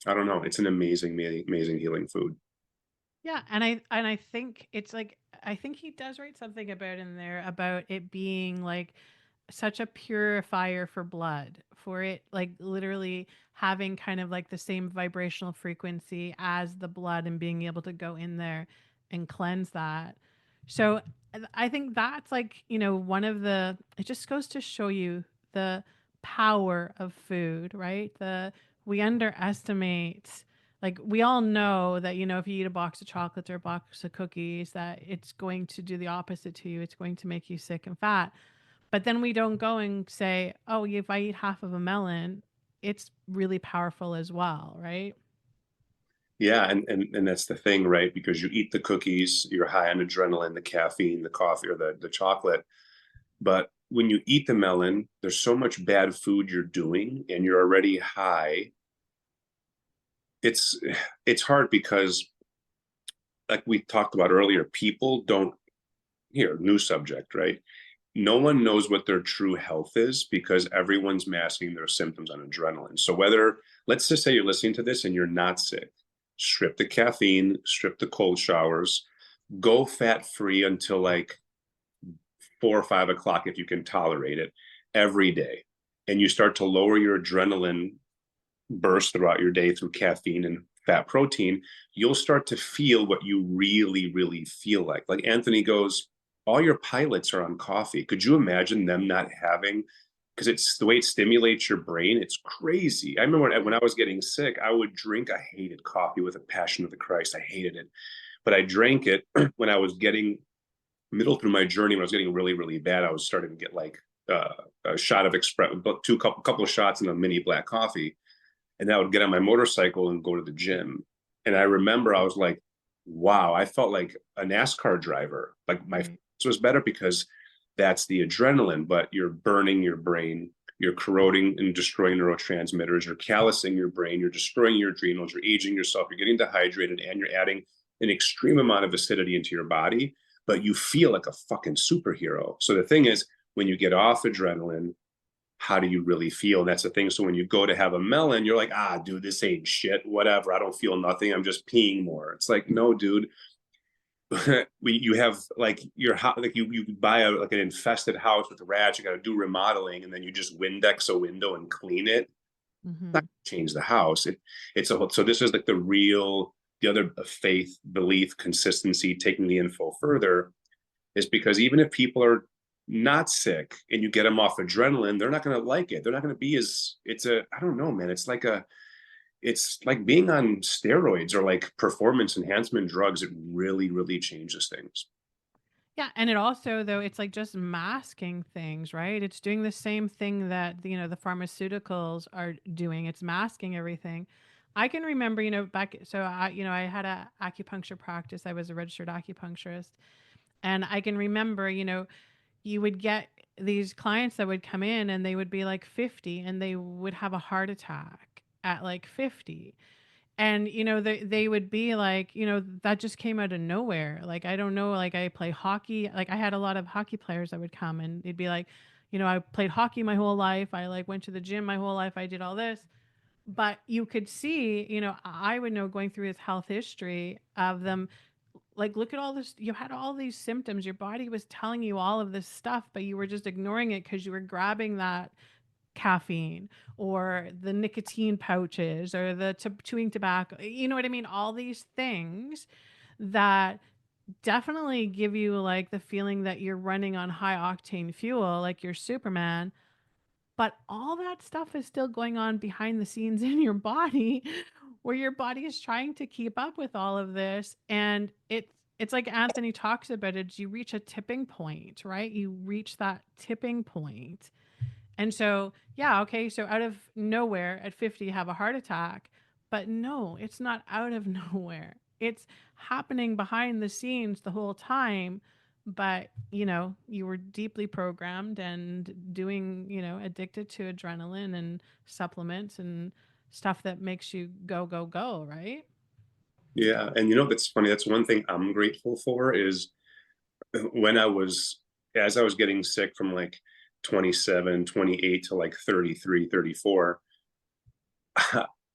I don't know, it's an amazing, amazing healing food. Yeah, and I think it's like, I think he does write something about in there about it being like such a purifier for blood, for it like literally having kind of like the same vibrational frequency as the blood and being able to go in there and cleanse that. So I think that's like, one of the, it just goes to show you the power of food, right? We underestimate, like we all know that, if you eat a box of chocolates or a box of cookies, that it's going to do the opposite to you. It's going to make you sick and fat. But then we don't go and say, oh, if I eat half of a melon, it's really powerful as well, right? Yeah, and that's the thing, right? Because you eat the cookies, you're high on adrenaline, the caffeine, the coffee, or the chocolate. But when you eat the melon, there's so much bad food you're doing, and you're already high. It's it's hard because, like we talked about earlier, people don't here, new subject, right? No one knows what their true health is because everyone's masking their symptoms on adrenaline. So whether, let's just say you're listening to this and you're not sick, strip the caffeine, strip the cold showers, go fat free until like 4 or 5 o'clock if you can tolerate it every day. And you start to lower your adrenaline burst throughout your day through caffeine and fat protein, you'll start to feel what you really, really feel like. Like Anthony goes, all your pilots are on coffee. Could you imagine them not having? Because it's the way it stimulates your brain. It's crazy. I remember when I was getting sick, I would drink. I hated coffee with a passion of the Christ. I hated it, but I drank it when I was getting middle through my journey. When I was getting really, really bad, I was starting to get like a shot of express, couple of shots in a mini black coffee, and then I would get on my motorcycle and go to the gym. And I remember I was like, wow, I felt like a NASCAR driver. Like my Right. fitness was better because that's the adrenaline, but you're burning your brain, you're corroding and destroying neurotransmitters, you're callousing your brain, you're destroying your adrenals, you're aging yourself, you're getting dehydrated, and you're adding an extreme amount of acidity into your body, but you feel like a fucking superhero. So the thing is, when you get off adrenaline, how do you really feel? And that's the thing. So when you go to have a melon, you're like, ah, dude, this ain't shit, whatever. I don't feel nothing. I'm just peeing more. It's like, no, dude. You have like your like you buy like an infested house with rats, you got to do remodeling, and then you just Windex a window and clean it. Not Hmm. change the house. It's a whole, so this is like the other faith, belief, consistency, taking the info further is because even if people are not sick and you get them off adrenaline, they're not going to like it. They're not going to be as, I don't know, man. It's like being on steroids or like performance enhancement drugs. It really, really changes things. Yeah, and it also though it's like just masking things, right? It's doing the same thing that the pharmaceuticals are doing. It's masking everything. I can remember, back so I had a acupuncture practice. I was a registered acupuncturist, and I can remember, you would get these clients that would come in and they would be like 50 and they would have a heart attack at like 50. And they would be like, that just came out of nowhere. Like, I don't know, like I play hockey. Like, I had a lot of hockey players that would come and they'd be like, I played hockey my whole life. I like went to the gym my whole life. I did all this. But you could see, I would know, going through his health history of them, like, look at all this. You had all these symptoms. Your body was telling you all of this stuff, but you were just ignoring it because you were grabbing that caffeine or the nicotine pouches or the chewing tobacco. You know what I mean? All these things that definitely give you like the feeling that you're running on high octane fuel, like you're Superman. But all that stuff is still going on behind the scenes in your body, where your body is trying to keep up with all of this. And it's like Anthony talks about it. You reach a tipping point, right? You reach that tipping point, and so, yeah, okay, so out of nowhere at 50 you have a heart attack, but no, it's not out of nowhere. It's happening behind the scenes the whole time, but you were deeply programmed and doing, addicted to adrenaline and supplements and stuff that makes you go go go, right? Yeah. And that's funny. That's one thing I'm grateful for is when as I was getting sick from like 27, 28 to like 33, 34,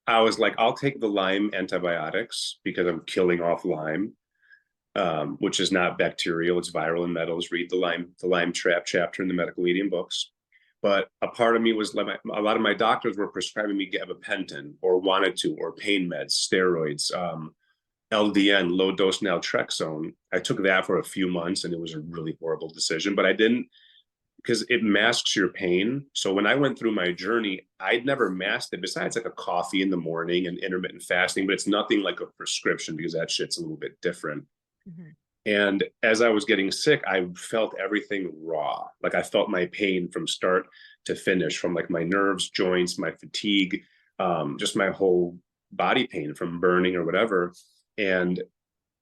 I was like, I'll take the Lyme antibiotics because I'm killing off Lyme, which is not bacterial, it's viral and metals. Read the Lyme trap chapter in the medical medium books. But a part of me was like, a lot of my doctors were prescribing me gabapentin or wanted to, or pain meds, steroids, LDN, low dose naltrexone. I took that for a few months and it was a really horrible decision, but I didn't, because it masks your pain. So when I went through my journey, I'd never masked it besides like a coffee in the morning and intermittent fasting, but it's nothing like a prescription because that shit's a little bit different. Mhm. And as I was getting sick, I felt everything raw. Like I felt my pain from start to finish, from like my nerves, joints, my fatigue, just my whole body pain from burning or whatever. And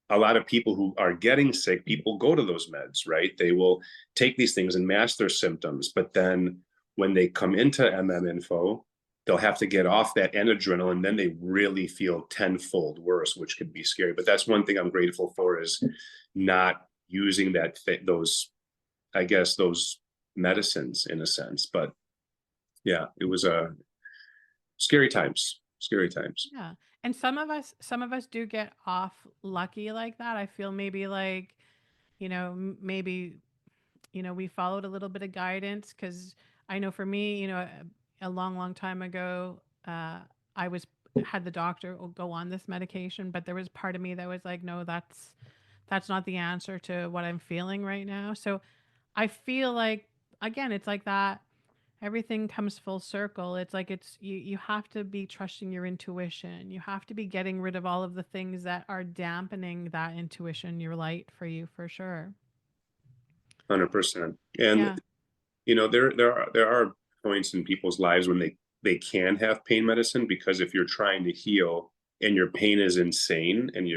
a lot of people who are getting sick, people go to those meds, right? They will take these things and mask their symptoms. But then when they come into Info, they'll have to get off that and adrenaline. Then they really feel tenfold worse, which could be scary. But that's one thing I'm grateful for is not using those, I guess, those medicines in a sense. But yeah, it was scary times, scary times. Yeah. And some of us do get off lucky like that. I feel maybe like, maybe we followed a little bit of guidance because I know for me, a long, long time ago, I was had the doctor go on this medication, but there was part of me that was like, no, that's not the answer to what I'm feeling right now. So I feel like, again, it's like that. Everything comes full circle. It's like you have to be trusting your intuition. You have to be getting rid of all of the things that are dampening that intuition, your light for you for sure. 100%. And Yeah. there are points in people's lives when they can have pain medicine, because if you're trying to heal and your pain is insane and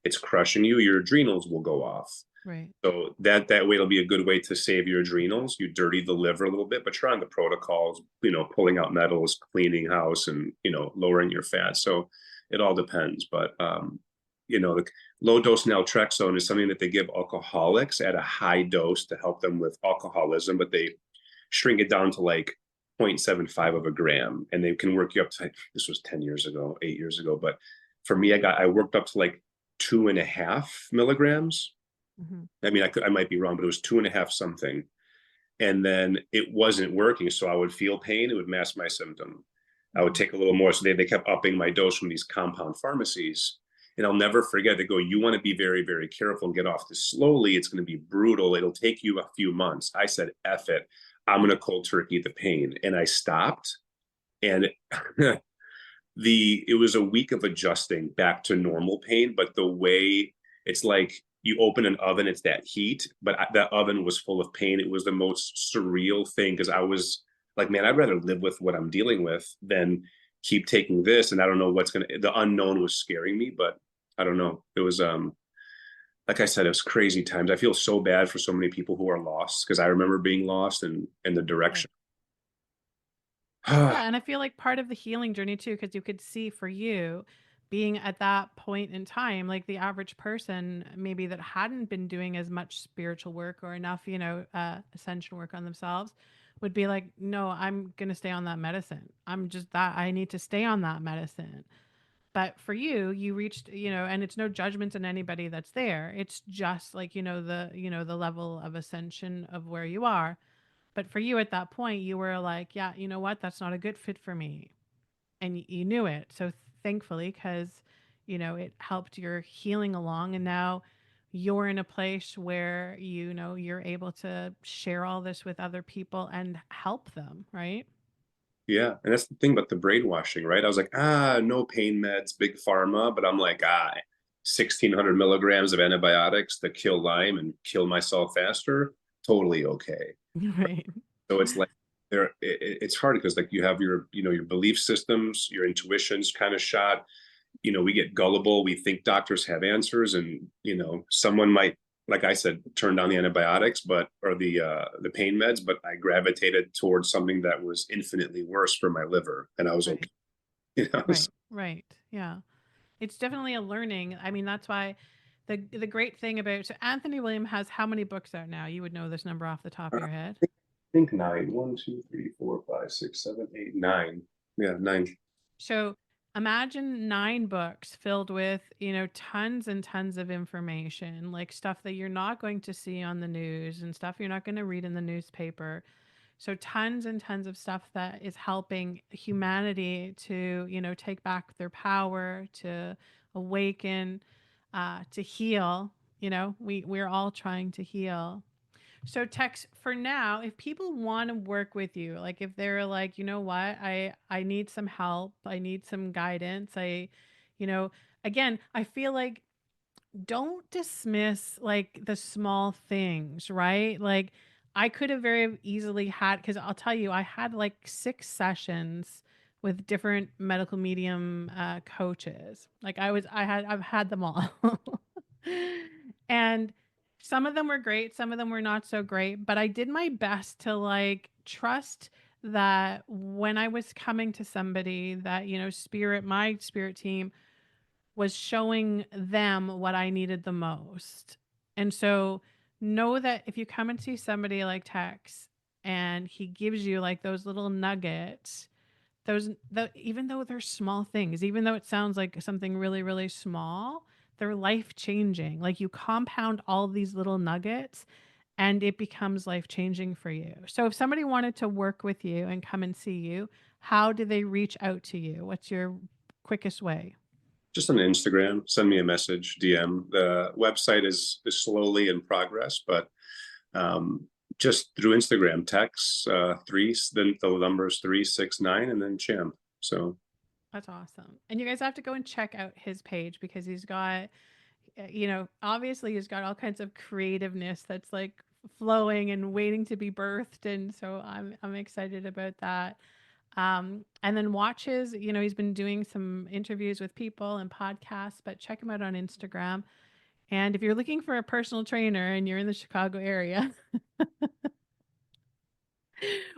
it's crushing you, your adrenals will go off. Right. So that way it'll be a good way to save your adrenals. You dirty the liver a little bit, but you're on the protocols, pulling out metals, cleaning house, and lowering your fat. So it all depends. But the low dose naltrexone is something that they give alcoholics at a high dose to help them with alcoholism, but they shrink it down to like 0.75 of a gram, and they can work you up to, this was 10 years ago, 8 years ago, but for me, I worked up to like 2.5 milligrams. Mhm. I mean, I might be wrong, but it was 2.5 something. And then it wasn't working. So I would feel pain. It would mask my symptom. I would Mhm. take a little more. So they kept upping my dose from these compound pharmacies. And I'll never forget, they go, you want to be very, very careful and get off this slowly. It's going to be brutal. It'll take you a few months. I said, F it. I'm going to cold turkey the pain. And I stopped. And it was a week of adjusting back to normal pain, but the way it's like you open an oven, it's that heat, but that oven was full of pain. It was the most surreal thing because I was like, man, I'd rather live with what I'm dealing with than keep taking this. And I don't know the unknown was scaring me, but I don't know. It was, like I said, it was crazy times. I feel so bad for so many people who are lost because I remember being lost and the Right. direction. Yeah, and I feel like part of the healing journey too, because you could see for you being at that point in time, like the average person maybe that hadn't been doing as much spiritual work or enough, ascension work on themselves would be like, no, I'm going to stay on that medicine. I'm just that I need to stay on that medicine. But for you, you reached, and it's no judgment in anybody that's there. It's just like, the level of ascension of where you are. But for you at that point, you were like, yeah, you know what? That's not a good fit for me. And you knew it. So thankfully, because, it helped your healing along. And now you're in a place where, you're able to share all this with other people and help them, right? Yeah, and that's the thing about the brainwashing, right? I was like, no pain meds, big pharma, but I'm like, 1,600 milligrams of antibiotics that kill Lyme and kill myself faster, totally okay. Right. So it's like it's hard because like you have your belief systems, your intuitions kind of shot. We get gullible. We think doctors have answers, and someone might, like I said, turn down the antibiotics, or the pain meds, but I gravitated towards something that was infinitely worse for my liver, and I was okay. Right. Right. Right. Yeah. It's definitely a learning. I mean, that's why the great thing about so Anthony William has how many books out now? You would know this number off the top of I your head. think nine. 1, 2, 3, 4, 5, 6, 7, 8, 9. Yeah, 9. So imagine 9 books filled with, tons and tons of information, like stuff that you're not going to see on the news and stuff you're not going to read in the newspaper. So tons and tons of stuff that is helping humanity to, take back their power, to awaken, to heal. We're all trying to heal. So Tex, for now, if people want to work with you, like if they're like, you know what, I need some help, I need some guidance, you know, again, I feel like don't dismiss like the small things, right? Like I could have very easily had because I'll tell you, I had like 6 sessions with different medical medium coaches. Like I've had them all. And some of them were great, some of them were not so great, but I did my best to like trust that when I was coming to somebody that, my spirit team was showing them what I needed the most. And so know that if you come and see somebody like Tex and he gives you like those little nuggets, even though they're small things, even though it sounds like something really, really small, they're life changing. Like you compound all these little nuggets and it becomes life changing for you. So if somebody wanted to work with you and come and see you, how do they reach out to you? What's your quickest way? Just on Instagram, send me a message, DM. The website is slowly in progress, but um, just through Instagram, text then the numbers 369 and then champ. So That's awesome. And you guys have to go and check out his page because he's got, obviously he's got all kinds of creativeness that's like flowing and waiting to be birthed. And so I'm excited about that. And then watch his, he's been doing some interviews with people and podcasts, but check him out on Instagram. And if you're looking for a personal trainer and you're in the Chicago area,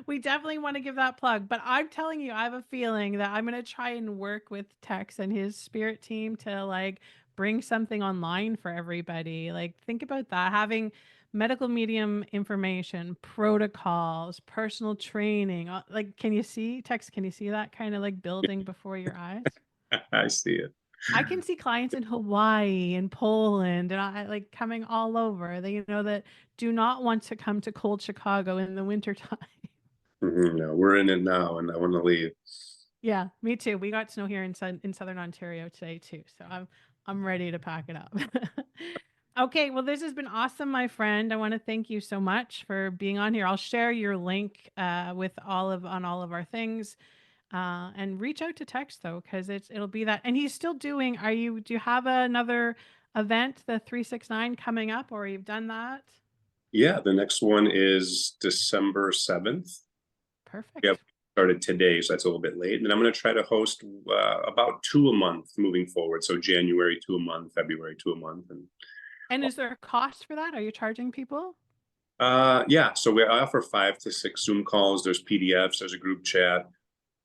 we definitely want to give that plug. But I'm telling you, I have a feeling that I'm going to try and work with Tex and his spirit team to like bring something online for everybody. Like, think about that. Having medical medium information, protocols, personal training. Like, can you see text? Can you see that kind of like building before your eyes? I see it. I can see clients in Hawaii and Poland and I like coming all over. They that do not want to come to cold Chicago in the wintertime. No, we're in it now, and I want to leave. Yeah, me too. We got snow here in southern Ontario today too, so I'm ready to pack it up. Okay, well, this has been awesome, my friend. I want to thank you so much for being on here. I'll share your link with all of our things, and reach out to Tex though, because it'll be that. And he's still doing. Do you have another event, the 369 coming up, or you've done that? Yeah, the next one is December 7th. Yeah, Perfect. started today, so that's a little bit late. And then I'm going to try to host about two a month moving forward. So January two a month, February two a month, and And is there a cost for that? Are you charging people? yeah. So I offer 5 to 6 Zoom calls. There's PDFs. There's a group chat.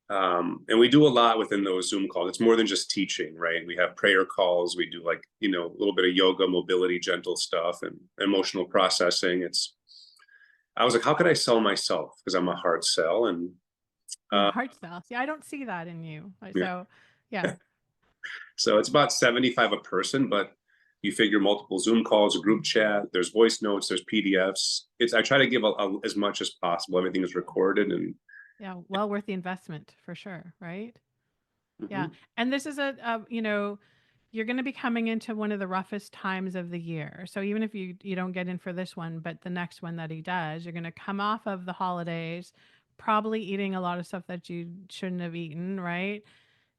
And we do a lot within those Zoom calls. It's more than just teaching, right? We have prayer calls. We do like, a little bit of yoga, mobility, gentle stuff, and emotional processing. I was like, how could I sell myself? Because I'm a hard sell. And You're a uh, hard sell. See, I don't see that in you. yeah. So, yeah. So it's about 75 a person, but you figure multiple Zoom calls, a group chat, there's voice notes, there's PDFs. I try to give as much as possible. Everything is recorded and Yeah, well worth the investment for sure, right? Yeah. mhm. And this is you're going to be coming into one of the roughest times of the year. So even if you don't get in for this one, but the next one that he does, you're going to come off of the holidays, probably eating a lot of stuff that you shouldn't have eaten, right?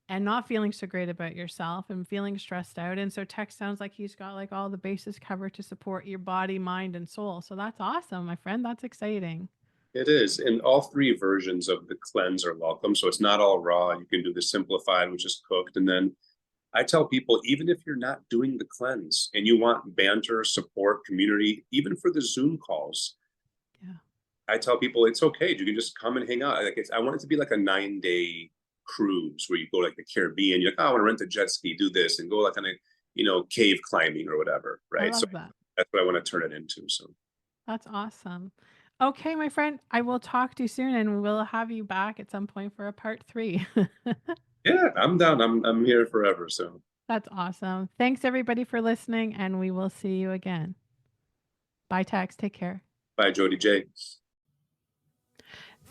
And not feeling so great about yourself and feeling stressed out. And so Tex sounds like he's got like all the bases covered to support your body, mind, and soul. So that's awesome, my friend. That's exciting. It is. And all three versions of the cleanse are welcome. So it's not all raw. You can do the simplified, which is cooked. And then I tell people, even if you're not doing the cleanse and you want banter, support, community, even for the Zoom calls, Yeah. I tell people it's okay. You can just come and hang out. I want it to be like a 9 day cruise where you go like the Caribbean. You're like, oh, I want to rent a jet ski, do this, and go like kind of, cave climbing or whatever. I Right. So love that. that's what I want to turn it into. So That's awesome. Okay, my friend, I will talk to you soon and we'll have you back at some point for a part 3. yeah, I'm down. I'm here forever. So That's awesome. Thanks everybody for listening and we will see you again. Bye, Tex. Take care. bye, Jody J.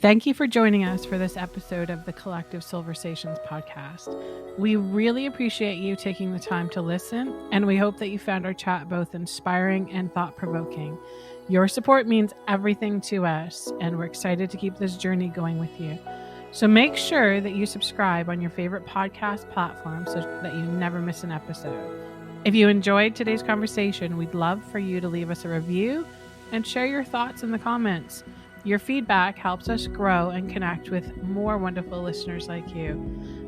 Thank you for joining us for this episode of the Collective Soulversations podcast. We really appreciate you taking the time to listen, and we hope that you found our chat both inspiring and thought-provoking. Your support means everything to us, and we're excited to keep this journey going with you. So make sure that you subscribe on your favorite podcast platform so that you never miss an episode. If you enjoyed today's conversation, we'd love for you to leave us a review and share your thoughts in the comments. Your feedback helps us grow and connect with more wonderful listeners like you.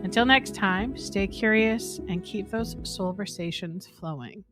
Until next time, stay curious and keep those soulversations flowing.